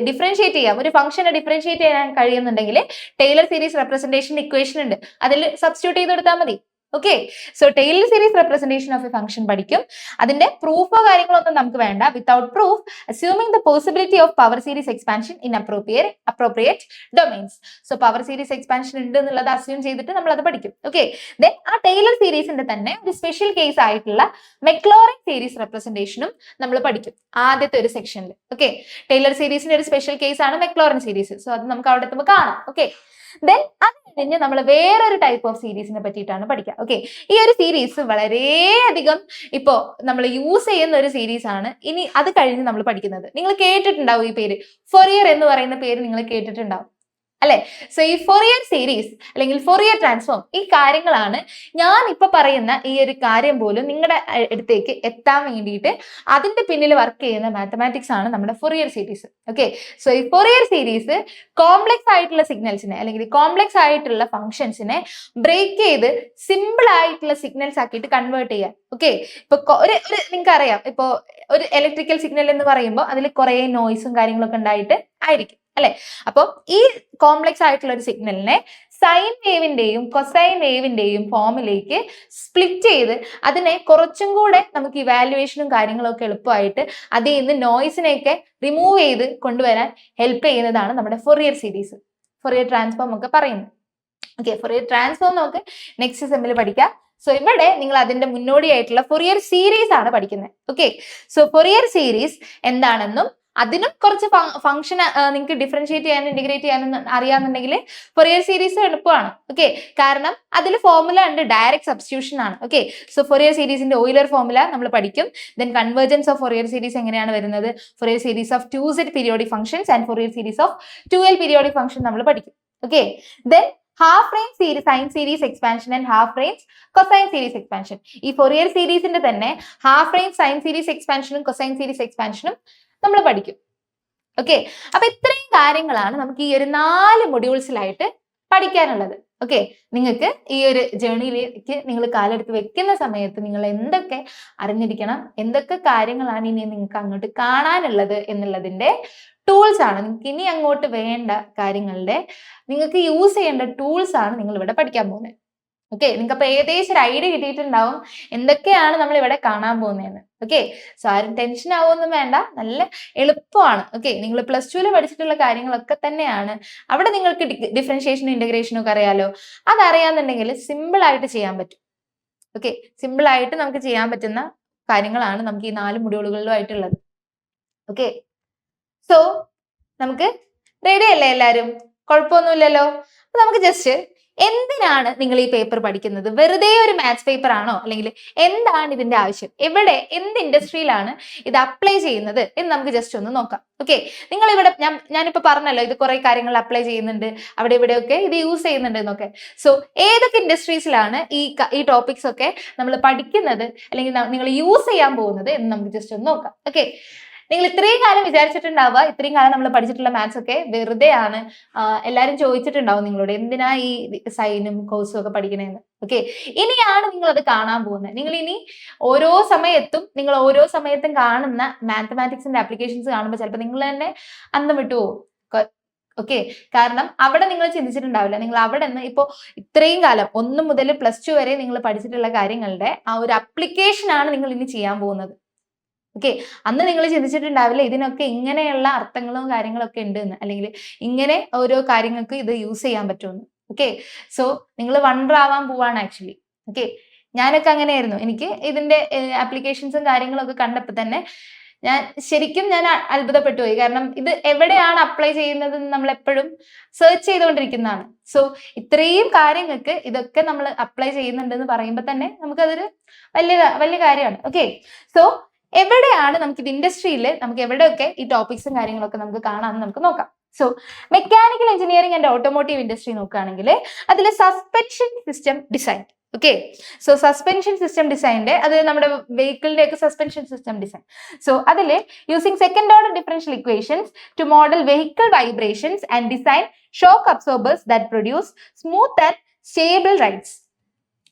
ഡിഫറൻഷിയേറ്റ് ചെയ്യാം. ഒരു ഫംഗ്ഷനെ ഡിഫറൻഷിയേറ്റ് ചെയ്യാൻ കഴിയുന്നുണ്ടെങ്കിൽ ടൈലർ സീരീസ് റെപ്രസെന്റേഷൻ ഇക്വേഷൻ ഉണ്ട്, അതിൽ സബ്സ്റ്റിറ്റ്യൂട്ട് ചെയ്ത് കൊടുത്താൽ മതി. Okay, so Taylor series representation of A function പഠിക്കും. അതിന്റെ പ്രൂഫോ കാര്യങ്ങളൊന്നും നമുക്ക് വേണ്ട. Without proof assuming the possibility of power series expansion in appropriate domains. So power series expansion ഉണ്ട് എന്നുള്ളത് അസ്യൂം ചെയ്തിട്ട് നമ്മൾ അത് പഠിക്കും. ഓക്കെ, ദെൻ ആ ടെയ്ലർ സീരീസിന്റെ തന്നെ ഒരു സ്പെഷ്യൽ കേസ് ആയിട്ടുള്ള മെക്ലോറിൻ സീരീസ് റെപ്രസെന്റേഷനും നമ്മൾ പഠിക്കും ആദ്യത്തെ ഒരു സെക്ഷനിൽ. ഓക്കെ, ടെയ്ലർ സീരീസിന്റെ ഒരു സ്പെഷ്യൽ കേസ് ആണ് മെക്ലോറിൻ സീരീസ്. സോ അത് നമുക്ക് അവിടെ എത്തുമ്പോൾ കാണാം. ഓക്കെ, ദെൻ അത് കഴിഞ്ഞ് നമ്മൾ വേറൊരു ടൈപ്പ് ഓഫ് സീരീസിനെ പറ്റിയിട്ടാണ് പഠിക്കുക. ഓക്കെ, ഈ ഒരു സീരീസ് വളരെയധികം ഇപ്പോ നമ്മൾ യൂസ് ചെയ്യുന്ന ഒരു സീരീസ് ആണ്. ഇനി അത് കഴിഞ്ഞ് നമ്മൾ പഠിക്കുന്നത്, നിങ്ങൾ കേട്ടിട്ടുണ്ടാവും ഈ പേര്, ഫൊറിയർ എന്ന് പറയുന്ന പേര് നിങ്ങൾ കേട്ടിട്ടുണ്ടാവും അല്ലെ? സോ ഈ ഫൊറിയർ സീരീസ് അല്ലെങ്കിൽ ഫൊറിയർ ട്രാൻസ്ഫോം, ഈ കാര്യങ്ങളാണ് ഞാൻ ഇപ്പൊ പറയുന്ന ഈ ഒരു കാര്യം പോലും നിങ്ങളുടെ അടുത്തേക്ക് എത്താൻ വേണ്ടിയിട്ട് അതിന്റെ പിന്നിൽ വർക്ക് ചെയ്യുന്ന മാത്തമാറ്റിക്സ് ആണ് നമ്മുടെ ഫൊറിയർ സീരീസ്. ഓക്കെ, സോ ഈ ഫൊറിയർ സീരീസ് കോംപ്ലക്സ് ആയിട്ടുള്ള സിഗ്നൽസിനെ അല്ലെങ്കിൽ കോംപ്ലക്സ് ആയിട്ടുള്ള ഫംഗ്ഷൻസിനെ ബ്രേക്ക് ചെയ്ത് സിമ്പിൾ ആയിട്ടുള്ള സിഗ്നൽസ് ആക്കിയിട്ട് കൺവേർട്ട് ചെയ്യാം. ഓക്കെ, ഇപ്പൊ ഒരു നിങ്ങൾക്ക് അറിയാം, ഇപ്പോ ഒരു ഇലക്ട്രിക്കൽ സിഗ്നൽ എന്ന് പറയുമ്പോൾ അതിൽ കുറെ നോയ്സും കാര്യങ്ങളൊക്കെ ഉണ്ടായിട്ട് ആയിരിക്കും അല്ലെ? അപ്പൊ ഈ കോംപ്ലക്സ് ആയിട്ടുള്ള ഒരു സിഗ്നലിനെ സൈൻ വേവിന്റെയും കൊസൈൻ വേവിന്റെയും ഫോമിലേക്ക് സ്പ്ലിറ്റ് ചെയ്ത് അതിനെ കുറച്ചും കൂടെ നമുക്ക് ഇവാലുവേഷനും കാര്യങ്ങളൊക്കെ എളുപ്പമായിട്ട് അതിൽ നിന്ന് നോയ്സിനെയൊക്കെ റിമൂവ് ചെയ്ത് കൊണ്ടുവരാൻ ഹെൽപ്പ് ചെയ്യുന്നതാണ് നമ്മുടെ ഫൊറിയർ സീരീസ്, ഫൊറിയർ ട്രാൻസ്ഫോം ഒക്കെ പറയുന്നത്. ഓക്കെ, ഫൊറിയർ ട്രാൻസ്ഫോം നമുക്ക് നെക്സ്റ്റ് സെമ്മിൽ പഠിക്കാം. സോ ഇവിടെ നിങ്ങൾ അതിന്റെ മുന്നോടിയായിട്ടുള്ള ഫൊറിയർ സീരീസ് ആണ് പഠിക്കുന്നത്. ഓക്കെ, സോ ഫൊറിയർ സീരീസ് എന്താണെന്നും അതിനും കുറച്ച് ഫംഗ്ഷൻ നിങ്ങൾക്ക് ഡിഫറൻഷിയേറ്റ് ചെയ്യാനും ഇന്റഗ്രേറ്റ് ചെയ്യാനും അറിയാന്നുണ്ടെങ്കിൽ ഫൊറിയർ സീരീസ് എളുപ്പമാണ്. ഓക്കെ, കാരണം അതിൽ ഫോർമുല ഉണ്ട്, ഡയറക്റ്റ് സബ്സ്റ്റിറ്റ്യൂഷൻ ആണ്. ഓക്കെ, സോ ഫൊറിയർ സീരീസിന്റെ ഓയിലർ ഫോർമുല നമ്മൾ പഠിക്കും. Then convergence of Fourier series എങ്ങനെയാണ് വരുന്നത്, Fourier series of 2z periodic functions and Fourier series of 2l periodic function നമ്മൾ പഠിക്കും. Okay, then half range series sine series expansion and half range cosine series expansion. ഈ Fourier സീരീസിന്റെ തന്നെ half range sine series എക്സ്പാൻഷനും cosine series എക്സ്പാൻഷനും നമ്മൾ പഠിക്കും. Okay, അപ്പൊ ഇത്രയും കാര്യങ്ങളാണ് നമുക്ക് ഈ ഒരു 4 മൊഡ്യൂൾസിലായിട്ട് പഠിക്കാനുള്ളത്. ഓക്കെ, നിങ്ങൾക്ക് ഈ ഒരു ജേർണിയിലേക്ക് നിങ്ങൾ കാലെടുത്ത് വെക്കുന്ന സമയത്ത് നിങ്ങൾ എന്തൊക്കെ അറിഞ്ഞിരിക്കണം, എന്തൊക്കെ കാര്യങ്ങളാണ് ഇനി നിങ്ങൾക്ക് അങ്ങോട്ട് കാണാനുള്ളത് എന്നുള്ളതിന്റെ ടൂൾസ് ആണ്, നിങ്ങൾക്ക് ഇനി അങ്ങോട്ട് വേണ്ട കാര്യങ്ങളുടെ നിങ്ങൾക്ക് യൂസ് ചെയ്യേണ്ട ടൂൾസ് ആണ് നിങ്ങൾ ഇവിടെ പഠിക്കാൻ പോകുന്നത്. ഓക്കെ, നിങ്ങൾക്ക് അപ്പൊ ഏകദേശം ഒരു ഐഡിയ കിട്ടിയിട്ടുണ്ടാവും എന്തൊക്കെയാണ് നമ്മൾ ഇവിടെ കാണാൻ പോകുന്നതെന്ന്. ഓക്കെ, സോ ആരും ടെൻഷൻ ആവുമൊന്നും വേണ്ട, നല്ല എളുപ്പമാണ്. ഓക്കെ, നിങ്ങൾ +2 പഠിച്ചിട്ടുള്ള കാര്യങ്ങളൊക്കെ തന്നെയാണ്. അവിടെ നിങ്ങൾക്ക് ഡിഫറൻഷിയേഷനും ഇന്റഗ്രേഷനും ഒക്കെ അറിയാലോ, അതറിയാന്നുണ്ടെങ്കിൽ സിമ്പിൾ ആയിട്ട് ചെയ്യാൻ പറ്റും. ഓക്കെ, സിമ്പിൾ ആയിട്ട് നമുക്ക് ചെയ്യാൻ പറ്റുന്ന കാര്യങ്ങളാണ് നമുക്ക് ഈ 4 മൊഡ്യൂളുകളിലും ആയിട്ടുള്ളത്. ഓക്കെ, സോ നമുക്ക് റെഡി അല്ലേ എല്ലാവരും? കുഴപ്പമൊന്നുമില്ലല്ലോ. അപ്പൊ നമുക്ക് ജസ്റ്റ് എന്തിനാണ് നിങ്ങൾ ഈ പേപ്പർ പഠിക്കുന്നത്? വെറുതെ ഒരു മാത്സ് പേപ്പർ ആണോ, അല്ലെങ്കിൽ എന്താണ് ഇതിന്റെ ആവശ്യം, എവിടെ എന്ത് ഇൻഡസ്ട്രിയിലാണ് ഇത് അപ്ലൈ ചെയ്യുന്നത് എന്ന് നമുക്ക് ജസ്റ്റ് ഒന്ന് നോക്കാം. ഓക്കെ, നിങ്ങൾ ഇവിടെ ഞാനിപ്പോ പറഞ്ഞല്ലോ ഇത് കുറെ കാര്യങ്ങൾ അപ്ലൈ ചെയ്യുന്നുണ്ട്, അവിടെ ഇവിടെയൊക്കെ ഇത് യൂസ് ചെയ്യുന്നുണ്ട് എന്നൊക്കെ. സോ ഏതൊക്കെ ഇൻഡസ്ട്രീസിലാണ് ഈ ടോപ്പിക്സ് ഒക്കെ നമ്മൾ പഠിക്കുന്നത് അല്ലെങ്കിൽ നിങ്ങൾ യൂസ് ചെയ്യാൻ പോകുന്നത് എന്ന് നമുക്ക് ജസ്റ്റ് ഒന്ന് നോക്കാം. ഓക്കെ, നിങ്ങൾ ഇത്രയും കാലം വിചാരിച്ചിട്ടുണ്ടാവുക ഇത്രയും കാലം നമ്മൾ പഠിച്ചിട്ടുള്ള മാത്സ് ഒക്കെ വെറുതെ ആണ്. എല്ലാവരും ചോദിച്ചിട്ടുണ്ടാവും നിങ്ങളോട് എന്തിനാ ഈ സൈനും കോസും ഒക്കെ പഠിക്കണേന്ന്. ഓക്കെ, ഇനിയാണ് നിങ്ങൾ അത് കാണാൻ പോകുന്നത്. നിങ്ങൾ ഇനി ഓരോ സമയത്തും കാണുന്ന മാത്തമാറ്റിക്സിന്റെ ആപ്ലിക്കേഷൻസ് കാണുമ്പോൾ ചിലപ്പോൾ നിങ്ങൾ തന്നെ അന്തം വിട്ടുപോകും. ഓക്കെ, കാരണം അവിടെ നിങ്ങൾ ചിന്തിച്ചിട്ടുണ്ടാവില്ല, നിങ്ങൾ അവിടെ നിന്ന് ഇപ്പോൾ ഇത്രയും കാലം 1 മുതൽ +2 വരെ നിങ്ങൾ പഠിച്ചിട്ടുള്ള കാര്യങ്ങളുടെ ആ ഒരു അപ്ലിക്കേഷൻ ആണ് നിങ്ങൾ ഇനി ചെയ്യാൻ പോകുന്നത്. ഓക്കെ, അന്ന് നിങ്ങൾ ചിന്തിച്ചിട്ടുണ്ടാവില്ല ഇതിനൊക്കെ ഇങ്ങനെയുള്ള അർത്ഥങ്ങളും കാര്യങ്ങളൊക്കെ ഉണ്ട് എന്ന്, അല്ലെങ്കിൽ ഇങ്ങനെ ഓരോ കാര്യങ്ങൾക്ക് ഇത് യൂസ് ചെയ്യാൻ പറ്റുമെന്ന്. ഓക്കെ, സോ നിങ്ങൾ വണ്ടർ ആവാൻ പോവാണ് ആക്ച്വലി. ഓക്കെ, ഞാനൊക്കെ അങ്ങനെയായിരുന്നു. എനിക്ക് ഇതിന്റെ ആപ്ലിക്കേഷൻസും കാര്യങ്ങളൊക്കെ കണ്ടപ്പോൾ തന്നെ ഞാൻ അത്ഭുതപ്പെട്ടു പോയി. കാരണം ഇത് എവിടെയാണ് അപ്ലൈ ചെയ്യുന്നത് നമ്മൾ എപ്പോഴും സെർച്ച് ചെയ്തുകൊണ്ടിരിക്കുന്നതാണ്. സോ ഇത്രയും കാര്യങ്ങൾക്ക് ഇതൊക്കെ നമ്മൾ അപ്ലൈ ചെയ്യുന്നുണ്ടെന്ന് പറയുമ്പോൾ തന്നെ നമുക്കതൊരു വലിയ കാര്യമാണ്. ഓക്കെ, സോ എവിടെയാണ് നമുക്ക് ഇത് ഇൻഡസ്ട്രിയിൽ നമുക്ക് എവിടെയൊക്കെ ഈ ടോപ്പിക്സും കാര്യങ്ങളൊക്കെ നമുക്ക് കാണാമെന്ന് നമുക്ക് നോക്കാം. So mechanical engineering and automotive industry നോക്കുകയാണെങ്കിൽ അതിൽ suspension system design. Okay, so suspension system ഡിസൈനിന്റെ അത് നമ്മുടെ വെഹിക്കിളിന്റെ ഒക്കെ സസ്പെൻഷൻ സിസ്റ്റം ഡിസൈൻ. സോ അതിൽ using second order differential equations to model vehicle vibrations and design shock absorbers that produce smooth and stable rides.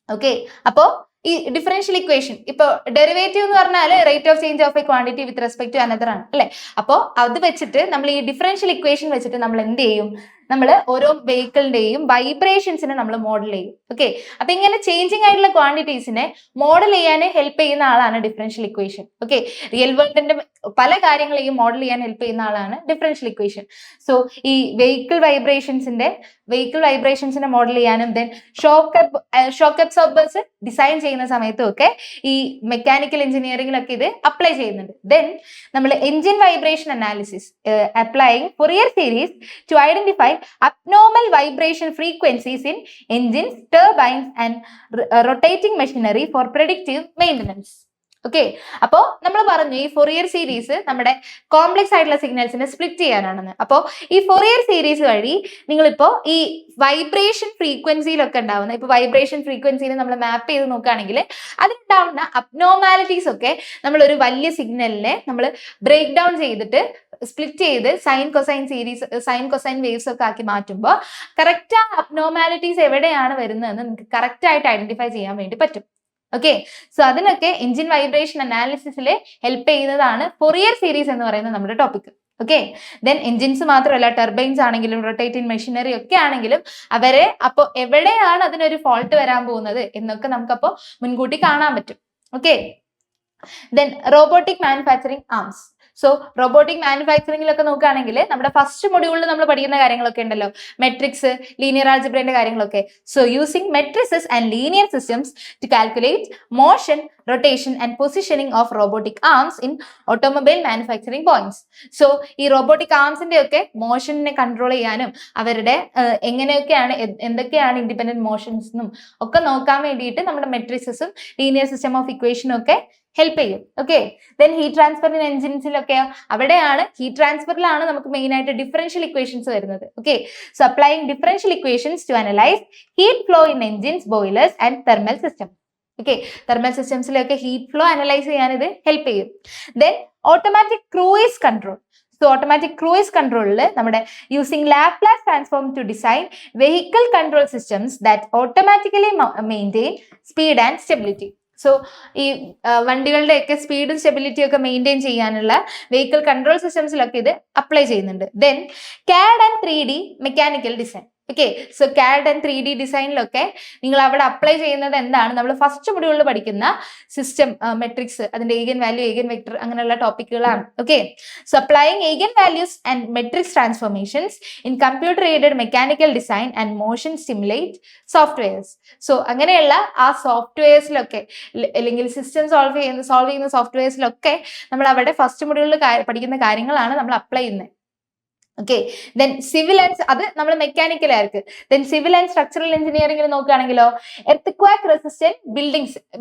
Okay, അപ്പോ ഈ differential equation ഇപ്പൊ derivative എന്ന് പറഞ്ഞാൽ rate of change of a quantity with respect to another ആണ് അല്ലെ? അപ്പോൾ അത് വെച്ചിട്ട് നമ്മൾ ഈ ഡിഫറൻഷ്യൽ ഇക്വേഷൻ വെച്ചിട്ട് നമ്മൾ എന്ത് ചെയ്യും, നമ്മൾ ഓരോ വെഹിക്കിളിന്റെയും വൈബ്രേഷൻസിനെ നമ്മൾ മോഡൽ ചെയ്യും. ഓക്കെ, അപ്പൊ ഇങ്ങനെ ചേഞ്ചിങ് ആയിട്ടുള്ള ക്വാണ്ടിറ്റീസിനെ മോഡൽ ചെയ്യാൻ ഹെൽപ്പ് ചെയ്യുന്ന ആളാണ് ഡിഫറൻഷ്യൽ ഇക്വേഷൻ. ഓക്കെ, റിയൽ വേൾഡിന്റെ പല കാര്യങ്ങളെയും മോഡൽ ചെയ്യാൻ ഹെൽപ്പ് ചെയ്യുന്ന ആളാണ് ഡിഫറൻഷ്യൽ ഇക്വേഷൻ. സോ ഈ വെഹിക്കിൾ വൈബ്രേഷൻസിനെ മോഡൽ ചെയ്യാനും ദെൻ ഷോക്ക് അബ്സോർബേഴ്സ് ഡിസൈൻ ചെയ്യുന്ന സമയത്തും ഒക്കെ ഈ മെക്കാനിക്കൽ എഞ്ചിനീയറിംഗിലൊക്കെ ഇത് അപ്ലൈ ചെയ്യുന്നുണ്ട്. ദെൻ നമ്മൾ engine vibration analysis applying Fourier series to identify abnormal vibration frequencies in engines, turbines and rotating machinery for predictive maintenance. Okay, അപ്പോൾ നമ്മൾ പറഞ്ഞു ഈ ഫൊറിയർ സീരീസ് നമ്മുടെ കോംപ്ലക്സ് ആയിട്ടുള്ള സിഗ്നൽസിനെ സ്പ്ലിറ്റ് ചെയ്യാനാണെന്ന്. അപ്പോൾ ഈ ഫൊറിയർ സീരീസ് വഴി നിങ്ങളിപ്പോൾ ഈ വൈബ്രേഷൻ ഫ്രീക്വൻസിയിലൊക്കെ ഉണ്ടാവുന്ന ഇപ്പോൾ വൈബ്രേഷൻ ഫ്രീക്വൻസിനെ നമ്മൾ മാപ്പ് ചെയ്ത് നോക്കുകയാണെങ്കിൽ അതിലുണ്ടാവുന്ന അബ്നോർമാലിറ്റീസ് ഒക്കെ നമ്മൾ ഒരു വലിയ സിഗ്നലിനെ നമ്മൾ ബ്രേക്ക് ഡൗൺ ചെയ്തിട്ട് സ്പ്ലിറ്റ് ചെയ്ത് സൈൻ കൊസൈൻ വേവ്സ് ഒക്കെ ആക്കി മാറ്റുമ്പോൾ കറക്റ്റ് ആ അബ്നോർമാലിറ്റീസ് എവിടെയാണ് വരുന്നതെന്ന് നിങ്ങൾക്ക് കറക്റ്റ് ആയിട്ട് ഐഡന്റിഫൈ ചെയ്യാൻ വേണ്ടി പറ്റും. ഓക്കെ, സോ അതിനൊക്കെ എഞ്ചിൻ വൈബ്രേഷൻ അനാലിസിസിൽ ഹെൽപ്പ് ചെയ്യുന്നതാണ് ഫൊറിയർ സീരീസ് എന്ന് പറയുന്നത് നമ്മുടെ ടോപ്പിക്. ഓക്കെ, ദെൻ എഞ്ചിൻസ് മാത്രമല്ല ടർബൈൻസ് ആണെങ്കിലും റൊട്ടേറ്റിംഗ് മെഷീനറി ഒക്കെ ആണെങ്കിലും അവരെ അപ്പോൾ എവിടെയാണ് അതിനൊരു ഫോൾട്ട് വരാൻ പോകുന്നത് എന്നൊക്കെ നമുക്കപ്പോൾ മുൻകൂട്ടി കാണാൻ പറ്റും. Okay, then robotic manufacturing arms. So robotic മാനുഫാക്ചറിംഗിലൊക്കെ നോക്കുകയാണെങ്കിൽ നമ്മുടെ ഫസ്റ്റ് മൊഡ്യൂളിൽ നമ്മൾ പഠിക്കുന്ന കാര്യങ്ങളൊക്കെ ഉണ്ടല്ലോ, മെട്രിക്സ്, ലീനിയർ ആൾജിബ്രയുടെ കാര്യങ്ങളൊക്കെ. So using matrices and linear systems to calculate motion, rotation and positioning of robotic arms in automobile manufacturing points. So ഈ റോബോട്ടിക് ആംസിന്റെ ഒക്കെ മോഷനെ കൺട്രോൾ ചെയ്യാനും അവരുടെ എന്തൊക്കെയാണ് ഇൻഡിപെൻഡന്റ് മോഷൻസ് എന്നും ഒക്കെ നോക്കാൻ വേണ്ടിയിട്ട് നമ്മുടെ മെട്രിസസും ലീനിയർ സിസ്റ്റം ഓഫ് ഇക്വേഷനും ഒക്കെ ഹെൽപ്പ് ചെയ്യും. Okay, then heat transfer in എഞ്ചിൻസിലൊക്കെ അവിടെയാണ് ഹീറ്റ് ട്രാൻസ്ഫറിലാണ് നമുക്ക് മെയിൻ ആയിട്ട് ഡിഫറൻഷ്യൽ ഇക്വേഷൻസ് വരുന്നത്. Okay, so applying differential equations to analyse heat flow in engines, boilers and thermal system. Okay, thermal സിസ്റ്റംസിലൊക്കെ ഹീറ്റ് ഫ്ലോ അനലൈസ് ചെയ്യാൻ ഇത് ഹെൽപ്പ് ചെയ്യും. Then automatic cruise control. So automatic cruise കൺട്രോളിൽ നമ്മുടെ using Laplace transform to design vehicle control systems that automatically maintain speed and stability. So ഈ വണ്ടികളുടെയൊക്കെ സ്പീഡും സ്റ്റെബിലിറ്റിയും ഒക്കെ maintain ചെയ്യാനുള്ള വെഹിക്കിൾ കൺട്രോൾ സിസ്റ്റംസിലൊക്കെ ഇത് അപ്ലൈ ചെയ്യുന്നുണ്ട്. Then CAD and 3D mechanical design. Okay, so CAD and 3D ഡിസൈനിലൊക്കെ നിങ്ങൾ അവിടെ അപ്ലൈ ചെയ്യുന്നത് എന്താണ്, നമ്മൾ ഫസ്റ്റ് മൊഡ്യൂളിൽ പഠിക്കുന്ന സിസ്റ്റം, മെട്രിക്സ്, അതിന്റെ ഈഗൻ വാല്യൂ, ഈഗൻ വെക്ടർ അങ്ങനെയുള്ള ടോപ്പിക്കുകളാണ്. Okay, so applying eigen values and matrix transformations in computer aided mechanical design and motion stimulate softwares. So അങ്ങനെയുള്ള ആ സോഫ്റ്റ്വെയർസിലൊക്കെ അല്ലെങ്കിൽ സിസ്റ്റം സോൾവ് ചെയ്യുന്ന സോഫ്റ്റ്വെയർസിലൊക്കെ നമ്മൾ അവിടെ ഫസ്റ്റ് മൊഡ്യൂളിൽ പഠിക്കുന്ന കാര്യങ്ങളാണ് നമ്മൾ അപ്ലൈ ചെയ്യുന്നത്. ഓക്കെ, ദെൻ സിവിൽ ആൻഡ് അത് നമ്മൾ മെക്കാനിക്കൽ ആയിരിക്കും. ദെൻ സിവിൽ ആൻഡ് സ്ട്രക്ചറൽ എഞ്ചിനീയറിംഗിൽ നോക്കുകയാണെങ്കിലോ earth resistant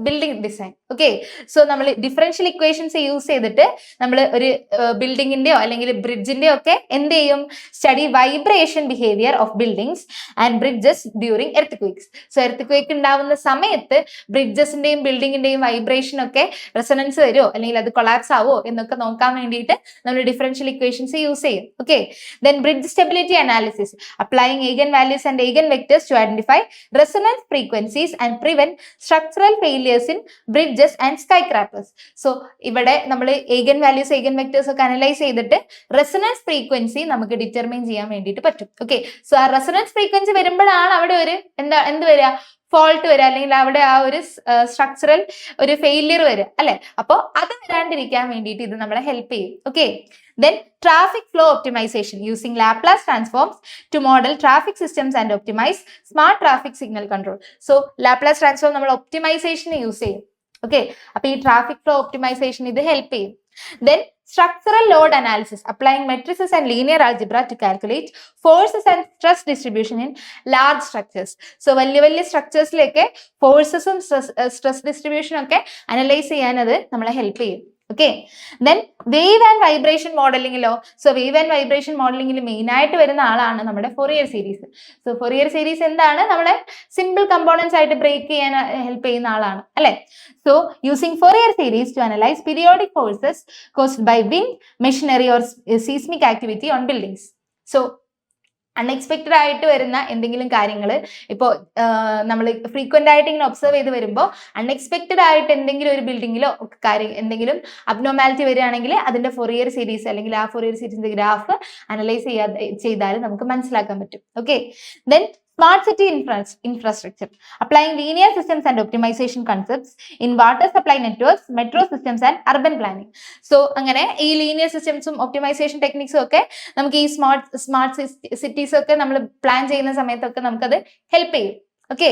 building design. Okay, so നമ്മൾ ഡിഫറൻഷ്യൽ ഇക്വേഷൻസ് യൂസ് ചെയ്തിട്ട് നമ്മൾ ഒരു ബിൽഡിങ്ങിന്റെയോ അല്ലെങ്കിൽ ബ്രിഡ്ജിന്റെയോ ഒക്കെ എന്ത് ചെയ്യും, study vibration behaviour of buildings and bridges during earth. So earth ഉണ്ടാവുന്ന സമയത്ത് ബ്രിഡ്ജസിന്റെയും ബിൽഡിങ്ങിന്റെയും വൈബ്രേഷൻ ഒക്കെ റെസൊണൻസ് വരുമോ അല്ലെങ്കിൽ അത് കൊളാപ്സ് ആവോ എന്നൊക്കെ നോക്കാൻ വേണ്ടിയിട്ട് നമ്മൾ ഡിഫറൻഷ്യൽ ഇക്വേഷൻസ് യൂസ് ചെയ്യും. Okay, then bridge stability analysis, applying eigenvalues and eigenvectors to identify resonance frequencies and prevent structural failures in bridges and skyscrapers. So ഇവിടെ നമ്മൾ eigenvalues, eigenvectors ഒക്കെ അനലൈസ് ചെയ്തിട്ട് റെസൊണൻസ് ഫ്രീക്വൻസി നമുക്ക് ഡിറ്റർമൈൻ ചെയ്യാൻ വേണ്ടിയിട്ട് പറ്റും. Okay, so ആ റെസൊണൻസ് ഫ്രീക്വൻസി വരുമ്പോഴാണ് അവിടെ ഒരു എന്ത് വരിക, ഫോൾട്ട് വരിക, അല്ലെങ്കിൽ അവിടെ ആ ഒരു സ്ട്രക്ചറൽ ഒരു ഫെയിലിയർ വരിക അല്ലെ. അപ്പോൾ അത് വരാണ്ടിരിക്കാൻ വേണ്ടിയിട്ട് ഇത് നമ്മളെ ഹെൽപ്പ് ചെയ്യും. Okay, then traffic flow optimization using Laplace transforms to model traffic systems and optimize smart traffic signal control. So Laplace transform നമ്മൾ optimization യൂസ് ചെയ്യും. ഓക്കെ, അപ്പൊ ഈ ട്രാഫിക് ഫ്ലോ ഒപ്റ്റിമൈസേഷൻ ഇത് ഹെൽപ്പ് ചെയ്യും. Then structural load analysis, applying matrices and linear algebra to calculate forces and stress distribution in large structures. So വലിയ സ്ട്രക്ചേഴ്സിലേക്ക് ഫോഴ്സസും stress ഡിസ്ട്രിബ്യൂഷനും ഒക്കെ analyse ചെയ്യാൻ അത് നമ്മളെ ഹെൽപ്പ് ചെയ്യും. Okay, then wave and vibration മോഡലിംഗിലോ, so wave and vibration മോഡലിംഗിൽ main ആയിട്ട് വരുന്ന ആളാണ് നമ്മുടെ Fourier series. So Fourier series എന്താണ്, നമ്മളെ സിമ്പിൾ കമ്പോണൻസ് ആയിട്ട് ബ്രേക്ക് ചെയ്യാൻ ഹെൽപ്പ് ചെയ്യുന്ന ആളാണ് അല്ലെ. So using Fourier series to analyse periodic forces caused by wind, machinery or seismic activity on buildings. So unexpected ആയിട്ട് വരുന്ന എന്തെങ്കിലും കാര്യങ്ങൾ ഇപ്പോൾ നമ്മൾ ഫ്രീക്വന്റ് ആയിട്ട് ഇങ്ങനെ ഒബ്സർവ് ചെയ്ത് വരുമ്പോൾ അൺഎക്സ്പെക്റ്റഡ് ആയിട്ട് എന്തെങ്കിലും ഒരു ബിൽഡിങ്ങിലോ കാര്യം എന്തെങ്കിലും അബ്നോർമാലിറ്റി വരികയാണെങ്കിൽ അതിന്റെ ഫൊറിയർ സീരീസ് അല്ലെങ്കിൽ ആ ഫൊറിയർ സീരീസിന്റെ ഗ്രാഫ് അനലൈസ് ചെയ്താൽ നമുക്ക് മനസ്സിലാക്കാൻ പറ്റും. Okay, then Smart city infrastructure, applying linear systems and optimization concepts in water supply networks, metro systems and urban planning. So, അങ്ങനെ ഈ linear systems optimization techniques ഒക്കെ നമുക്ക് ഈ smart cities ഒക്കെ നമ്മൾ പ്ലാൻ ചെയ്യുന്ന സമയത്തൊക്കെ നമുക്കത് ഹെൽപ്പ് ചെയ്യും. Okay,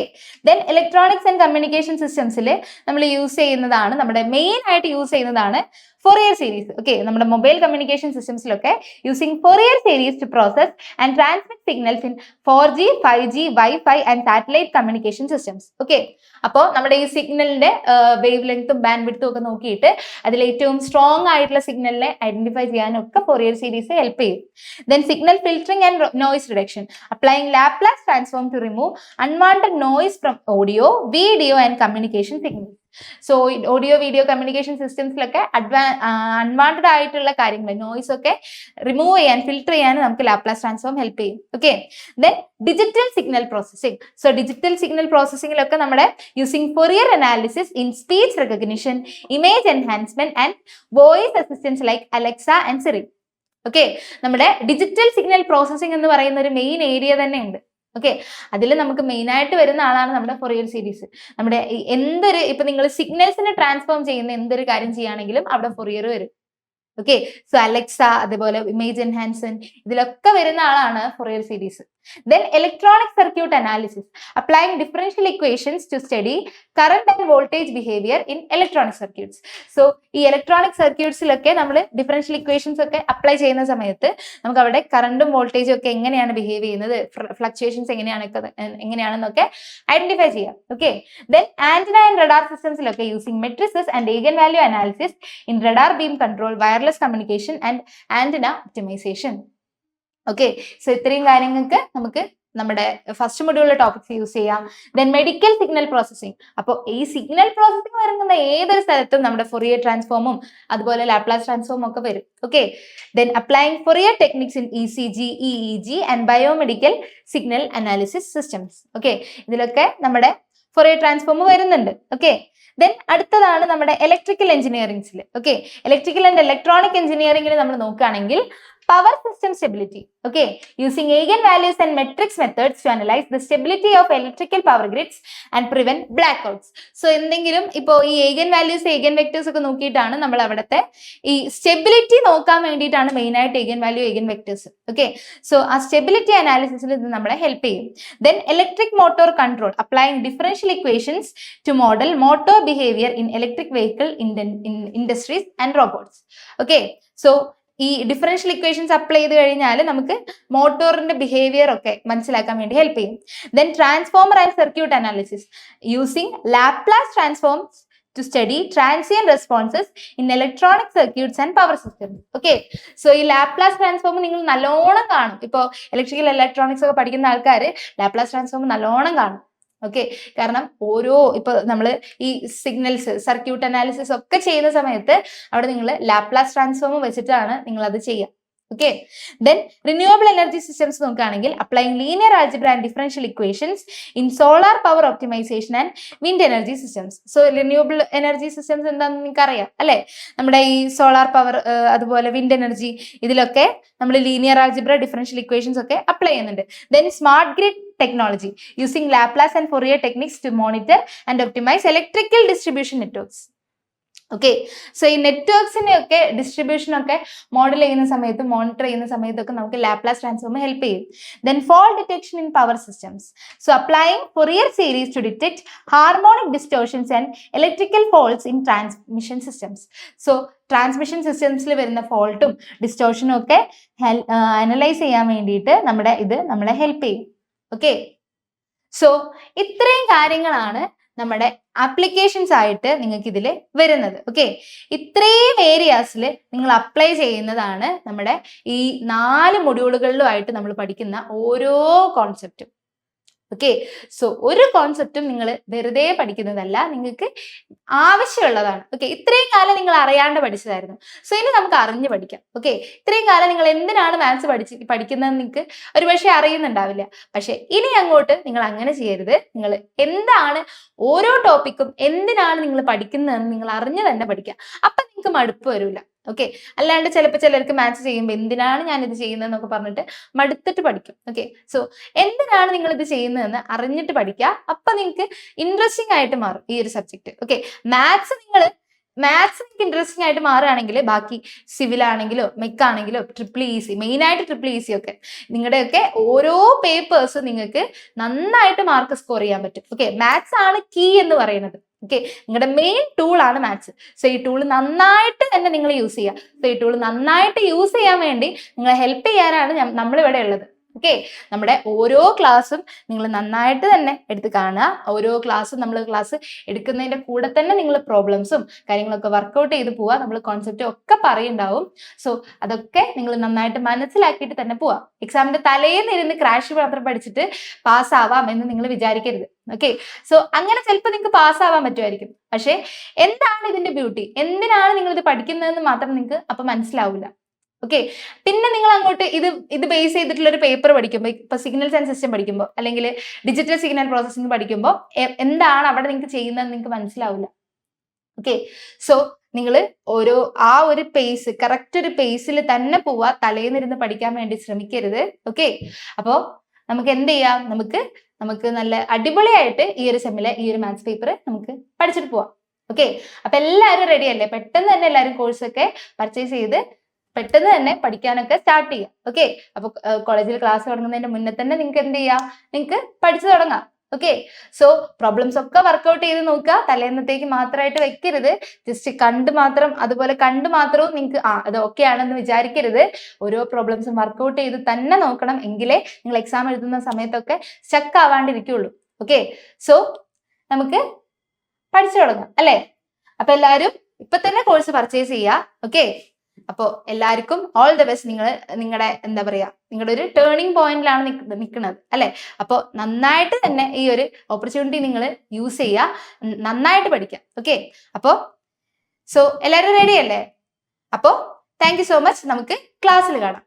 then electronics and communication സിസ്റ്റംസിൽ നമ്മൾ യൂസ് ചെയ്യുന്നതാണ്, നമ്മുടെ മെയിൻ ആയിട്ട് യൂസ് ചെയ്യുന്നതാണ് Fourier series. Okay, നമ്മുടെ മൊബൈൽ കമ്മ്യൂണിക്കേഷൻ സിസ്റ്റംസിലൊക്കെ using Fourier series to process and transmit signals in 4G, 5G, Wi-Fi and satellite communication systems. Okay, അപ്പോൾ നമ്മുടെ ഈ സിഗ്നലിന്റെ വേവ് ലെങ്ത്തും ബാൻഡ് വിഡ്ത്തും ഒക്കെ നോക്കിയിട്ട് അതിൽ ഏറ്റവും സ്ട്രോങ് ആയിട്ടുള്ള സിഗ്നലിനെ ഐഡന്റിഫൈ ചെയ്യാനൊക്കെ Fourier series ഹെൽപ്പ് ചെയ്യും. Then signal filtering and noise reduction, applying Laplace transform to remove unwanted noise from audio, video and communication signals. So audio video communication സിസ്റ്റംസിലൊക്കെ അൺവാണ്ടഡ് ആയിട്ടുള്ള കാര്യങ്ങൾ നോയ്സ് ഒക്കെ റിമൂവ് ചെയ്യാൻ filter ചെയ്യാൻ നമുക്ക് Laplace transform help ചെയ്യും. Okay, then digital signal processing. So digital signal പ്രോസസ്സിംഗിലൊക്കെ നമ്മുടെ using Fourier analysis in speech recognition, image enhancement and voice assistance like Alexa and Siri. Okay, നമ്മുടെ ഡിജിറ്റൽ സിഗ്നൽ പ്രോസസ്സിംഗ് എന്ന് പറയുന്ന ഒരു main area തന്നെ ഉണ്ട്. Okay, അതിൽ നമുക്ക് മെയിൻ ആയിട്ട് വരുന്ന ആളാണ് നമ്മുടെ Fourier സീരീസ്. നമ്മുടെ എന്തൊരു ഇപ്പൊ നിങ്ങൾ സിഗ്നൽസിനെ ട്രാൻസ്ഫോം ചെയ്യുന്ന എന്തൊരു കാര്യം ചെയ്യുകയാണെങ്കിലും അവിടെ Fourier വരും. ഓക്കെ, സോ അലക്സ, അതേപോലെ ഇമേജ് എൻഹാൻസ്മെന്റ്, ഇതിലൊക്കെ വരുന്ന ആളാണ് Fourier series. Then electronic circuit analysis, applying differential equations to study current and voltage behavior in electronic circuits. So ഈ ഇലക്ട്രോണിക് സർക്യൂട്ട്സിലൊക്കെ നമ്മൾ ഡിഫറൻഷ്യൽ ഇക്വേഷൻസ് ഒക്കെ അപ്ലൈ ചെയ്യുന്ന സമയത്ത് നമുക്ക് അവിടെ കറണ്ടും വോൾട്ടേജും ഒക്കെ എങ്ങനെയാണ് ബിഹേവ് ചെയ്യുന്നത്, ഫ്ലക്ച്വേഷൻസ് എങ്ങനെയാണെന്നൊക്കെ ഐഡന്റിഫൈ ചെയ്യാം. Okay, then antenna and radar സിസ്റ്റംസിലൊക്കെ using matrices and eigen value analysis in radar beam control, wireless communication and antenna optimisation. Okay, so ഇത്രയും കാര്യങ്ങൾക്ക് നമുക്ക് നമ്മുടെ ഫസ്റ്റ് മൊഡ്യൂളിലെ ടോപ്പിക്സ് യൂസ് ചെയ്യാം. Then medical signal processing. അപ്പോൾ ഈ സിഗ്നൽ പ്രോസസ്സിംഗ് വരുന്ന ഏതൊരു സ്ഥലത്തും നമ്മുടെ Fourier ട്രാൻസ്ഫോമും അതുപോലെ ലാപ്ലാസ് ട്രാൻസ്ഫോമും ഒക്കെ വരും. Okay, then applying Fourier techniques in ECG, EEG and biomedical signal analysis systems. Okay, ഇതിലൊക്കെ നമ്മുടെ Fourier ട്രാൻസ്ഫോം വരുന്നുണ്ട്. ഓക്കെ, ദെൻ അടുത്തതാണ് നമ്മുടെ ഇലക്ട്രിക്കൽ എഞ്ചിനീയറിംഗ്സിൽ. ഓക്കെ, ഇലക്ട്രിക്കൽ ആൻഡ് ഇലക്ട്രോണിക് എഞ്ചിനീയറിംഗിൽ നമ്മൾ നോക്കുകയാണെങ്കിൽ power system stability. Okay, using eigenvalues and matrix methods to analyze the stability of electrical power grids and prevent blackouts. So എന്തെങ്കിലും ഇപ്പോൾ ഈ eigenvalues, eigenvectors ഒക്കെ നോക്കിയിട്ടാണ് നമ്മൾ അവിടുത്തെ ഈ സ്റ്റെബിലിറ്റി നോക്കാൻ വേണ്ടിയിട്ടാണ് മെയിൻ ആയിട്ട് eigenvalue, eigenvectors. Okay, so ആ സ്റ്റെബിലിറ്റി അനാലിസിസിൽ ഇത് നമ്മളെ ഹെൽപ്പ് ചെയ്യും. Then electric motor control, applying differential equations to model motor behavior in electric vehicle industries and robots. Okay, so ഈ ഡിഫറൻഷ്യൽ ഇക്വേഷൻസ് അപ്ലൈ ചെയ്ത് കഴിഞ്ഞാൽ നമുക്ക് മോട്ടോറിന്റെ ബിഹേവിയർ ഒക്കെ മനസ്സിലാക്കാൻ വേണ്ടി ഹെൽപ്പ് ചെയ്യും. Then transformer and circuit analysis using Laplace transforms to study transient responses in electronic circuits and power systems. Okay, so ഈ ലാപ്ലാസ് ട്രാൻസ്ഫോം നിങ്ങൾ നല്ലോണം കാണും. ഇപ്പോൾ ഇലക്ട്രിക്കൽ ഇലക്ട്രോണിക്സ് ഒക്കെ പഠിക്കുന്ന ആൾക്കാർ ലാപ്ലാസ് ട്രാൻസ്ഫോം നല്ലോണം കാണും. ഓക്കെ, കാരണം ഓരോ ഇപ്പൊ നമ്മൾ ഈ സിഗ്നൽസ് സർക്യൂട്ട് അനാലിസിസ് ഒക്കെ ചെയ്യുന്ന സമയത്ത് അവിടെ നിങ്ങൾ ലാപ്ലാസ് ട്രാൻസ്ഫോം വെച്ചിട്ടാണ് നിങ്ങൾ അത് ചെയ്യുക. Okay, then renewable energy systems നോക്കുകയാണെങ്കിൽ applying linear algebra and differential equations in solar power optimisation and wind energy systems. So renewable energy systems എന്താണെന്ന് നിങ്ങൾക്ക് അറിയാം അല്ലെ? നമ്മുടെ ഈ സോളാർ പവർ അതുപോലെ വിൻഡ് എനർജി ഇതിലൊക്കെ നമ്മൾ ലീനിയർ ആൾജിബ്ര, ഡിഫറൻഷ്യൽ ഇക്വേഷൻസ് ഒക്കെ അപ്ലൈ ചെയ്യുന്നുണ്ട്. Then smart grid technology using Laplace and Fourier techniques to monitor and optimize electrical distribution networks. Okay, so ഈ നെറ്റ്വർക്സിനെ ഒക്കെ ഡിസ്ട്രിബ്യൂഷൻ ഒക്കെ മോഡൽ ചെയ്യുന്ന സമയത്ത് മോണിറ്റർ ചെയ്യുന്ന സമയത്തൊക്കെ നമുക്ക് ലാപ്ലാസ് ട്രാൻസ്ഫോം ഹെൽപ്പ് ചെയ്യും. Then fault detection in power systems. So applying Fourier series to detect harmonic distortions and electrical faults in transmission systems. So transmission സിസ്റ്റംസിൽ വരുന്ന ഫോൾട്ടും ഡിസ്റ്റോർഷനും ഒക്കെ അനലൈസ് ചെയ്യാൻ വേണ്ടിയിട്ട് നമ്മളെ ഹെൽപ്പ് ചെയ്യും. ഓക്കെ, സോ ഇത്രയും കാര്യങ്ങളാണ് നമ്മുടെ ആപ്ലിക്കേഷൻസ് ആയിട്ട് നിങ്ങൾക്ക് ഇതിൽ വരുന്നത്. ഓക്കെ, ഇത്രയും ഏരിയാസിൽ നിങ്ങൾ അപ്ലൈ ചെയ്യുന്നതാണ് നമ്മുടെ ഈ 4 മൊഡ്യൂളുകളിലുമായിട്ട് നമ്മൾ പഠിക്കുന്ന ഓരോ കോൺസെപ്റ്റും. ഓക്കെ. സോ ഒരു കോൺസെപ്റ്റും നിങ്ങൾ വെറുതെ പഠിക്കുന്നതല്ല, നിങ്ങൾക്ക് ആവശ്യമുള്ളതാണ്. ഓക്കെ. ഇത്രയും കാലം നിങ്ങൾ അറിയാണ്ട് പഠിച്ചതായിരുന്നു. സോ ഇനി നമുക്ക് അറിഞ്ഞു പഠിക്കാം. ഓക്കെ. ഇത്രയും കാലം നിങ്ങൾ എന്തിനാണ് മാത്സ് പഠിക്കുന്നതെന്ന് നിങ്ങൾക്ക് ഒരുപക്ഷെ അറിയുന്നുണ്ടാവില്ല. പക്ഷെ ഇനി അങ്ങോട്ട് നിങ്ങൾ അങ്ങനെ ചെയ്യരുത്. നിങ്ങൾ എന്താണ് ഓരോ ടോപ്പിക്കും എന്തിനാണ് നിങ്ങൾ പഠിക്കുന്നതെന്ന് നിങ്ങൾ അറിഞ്ഞു തന്നെ പഠിക്കുക. അപ്പൊ നിങ്ങൾക്ക് മടുപ്പ് വരില്ല. ഓക്കെ. അല്ലാണ്ട് ചിലപ്പോൾ ചിലർക്ക് മാത്സ് ചെയ്യുമ്പോൾ എന്തിനാണ് ഞാൻ ഇത് ചെയ്യുന്നതെന്നൊക്കെ പറഞ്ഞിട്ട് മടുത്തിട്ട് പഠിക്കും. ഓക്കെ. സോ എന്തിനാണ് നിങ്ങൾ ഇത് ചെയ്യുന്നതെന്ന് അറിഞ്ഞിട്ട് പഠിക്കുക. അപ്പൊ നിങ്ങൾക്ക് ഇൻട്രസ്റ്റിംഗ് ആയിട്ട് മാറും ഈ ഒരു സബ്ജക്ട്. ഓക്കെ. മാത്സ് നിങ്ങൾക്ക് ഇൻട്രസ്റ്റിംഗ് ആയിട്ട് മാറുകയാണെങ്കിൽ ബാക്കി സിവിൽ ആണെങ്കിലോ മെക്കാണെങ്കിലോ EEE, മെയിൻ ആയിട്ട് EEE ഒക്കെ നിങ്ങളുടെയൊക്കെ ഓരോ പേപ്പേഴ്സ് നിങ്ങൾക്ക് നന്നായിട്ട് മാർക്ക് സ്കോർ ചെയ്യാൻ പറ്റും. ഓക്കെ. മാത്സ് ആണ് കീ എന്ന് പറയുന്നത്. ഓക്കെ. നിങ്ങളുടെ മെയിൻ ടൂൾ ആണ് മാത്സ്. സോ ഈ ടൂൾ നന്നായിട്ട് തന്നെ നിങ്ങൾ യൂസ് ചെയ്യുക. സോ ഈ ടൂൾ നന്നായിട്ട് യൂസ് ചെയ്യാൻ വേണ്ടി നിങ്ങളെ ഹെൽപ്പ് ചെയ്യാനാണ് നമ്മളിവിടെ ഉള്ളത്. ഓക്കെ. നമ്മുടെ ഓരോ ക്ലാസ്സും നിങ്ങൾ നന്നായിട്ട് തന്നെ എടുത്ത് കാണുക. ഓരോ ക്ലാസ്സും നമ്മൾ ക്ലാസ് എടുക്കുന്നതിന്റെ കൂടെ തന്നെ നിങ്ങൾ പ്രോബ്ലംസും കാര്യങ്ങളൊക്കെ വർക്കൗട്ട് ചെയ്ത് പോവുക. നമ്മൾ കോൺസെപ്റ്റ് ഒക്കെ പറയുണ്ടാവും. സോ അതൊക്കെ നിങ്ങൾ നന്നായിട്ട് മനസ്സിലാക്കിയിട്ട് തന്നെ പോവുക. എക്സാമിന്റെ തലേന്ന് ഇരുന്ന് ക്രാഷ് മാത്രം പഠിച്ചിട്ട് പാസ്സാവാം എന്ന് നിങ്ങൾ വിചാരിക്കരുത്. ഓക്കെ. സോ അങ്ങനെ ചിലപ്പോൾ നിങ്ങൾക്ക് പാസ്സാവാൻ പറ്റുമായിരിക്കും. പക്ഷെ എന്താണ് ഇതിന്റെ ബ്യൂട്ടി, എന്തിനാണ് നിങ്ങൾ ഇത് പഠിക്കുന്നതെന്ന് മാത്രം നിങ്ങൾക്ക് അപ്പൊ മനസ്സിലാവില്ല. ഓക്കെ. പിന്നെ നിങ്ങൾ അങ്ങോട്ട് ഇത് ബേസ് ചെയ്തിട്ടുള്ള ഒരു പേപ്പർ പഠിക്കുമ്പോൾ, ഇപ്പൊ സിഗ്നൽസ് ആൻഡ് സിസ്റ്റം പഠിക്കുമ്പോൾ അല്ലെങ്കിൽ ഡിജിറ്റൽ സിഗ്നൽ പ്രോസസ്സിംഗ് പഠിക്കുമ്പോൾ എന്താണ് അവിടെ നിങ്ങൾക്ക് ചെയ്യുന്നത് നിങ്ങൾക്ക് മനസ്സിലാവില്ല. ഓക്കെ. സോ നിങ്ങൾ ആ ഒരു പേസ്, കറക്റ്റ് ഒരു പേസിൽ തന്നെ പോവാ. തലേന്നിരുന്ന് പഠിക്കാൻ വേണ്ടി ശ്രമിക്കരുത്. ഓക്കെ. അപ്പോൾ നമുക്ക് എന്ത് ചെയ്യാം, നമുക്ക് നല്ല അടിപൊളിയായിട്ട് ഈ ഒരു സെമ്മിലെ ഈ ഒരു മാത്സ് പേപ്പർ നമുക്ക് പഠിച്ചിട്ട് പോവാം. ഓക്കെ. അപ്പൊ എല്ലാവരും റെഡി അല്ലേ? പെട്ടെന്ന് തന്നെ എല്ലാവരും കോഴ്സൊക്കെ പർച്ചേസ് ചെയ്ത് പെട്ടെന്ന് തന്നെ പഠിക്കാനൊക്കെ സ്റ്റാർട്ട് ചെയ്യാം. ഓക്കെ. അപ്പൊ കോളേജിൽ ക്ലാസ് തുടങ്ങുന്നതിന്റെ മുന്നേ തന്നെ നിങ്ങൾക്ക് എന്ത് ചെയ്യാം, നിങ്ങൾക്ക് പഠിച്ചു തുടങ്ങാം. ഓക്കെ. സോ പ്രോബ്ലംസ് ഒക്കെ വർക്ക്ഔട്ട് ചെയ്ത് നോക്കുക. തലേന്നത്തേക്ക് മാത്രമായിട്ട് വെക്കരുത്. ജസ്റ്റ് അതുപോലെ കണ്ടു മാത്രവും നിങ്ങൾക്ക് അത് ഓക്കെ ആണെന്ന് വിചാരിക്കരുത്. ഓരോ പ്രോബ്ലംസും വർക്ക്ഔട്ട് ചെയ്ത് തന്നെ നോക്കണം. എങ്കിലേ നിങ്ങൾ എക്സാം എഴുതുന്ന സമയത്തൊക്കെ സ്റ്റക്ക് ആവാണ്ടിരിക്കുള്ളൂ. ഓക്കെ. സോ നമുക്ക് പഠിച്ചു തുടങ്ങാം അല്ലേ? അപ്പൊ എല്ലാവരും ഇപ്പൊ തന്നെ കോഴ്സ് പർച്ചേസ് ചെയ്യുക. ഓക്കെ. അപ്പോൾ എല്ലാവർക്കും ഓൾ ദ ബെസ്റ്റ്. നിങ്ങളുടെ എന്താ പറയാ, നിങ്ങളുടെ ഒരു ടേണിംഗ് പോയിന്റിലാണ് നിൽക്കുന്നത് അല്ലെ? അപ്പോൾ നന്നായിട്ട് തന്നെ ഈ ഒരു ഓപ്പർച്യൂണിറ്റി നിങ്ങൾ യൂസ് ചെയ്യുക, നന്നായിട്ട് പഠിക്കുക. ഓക്കെ. അപ്പോൾ സോ എല്ലാവരും റെഡി അല്ലേ? അപ്പോൾ താങ്ക് യു സോ മച്ച്. നമുക്ക് ക്ലാസ്സിൽ കാണാം.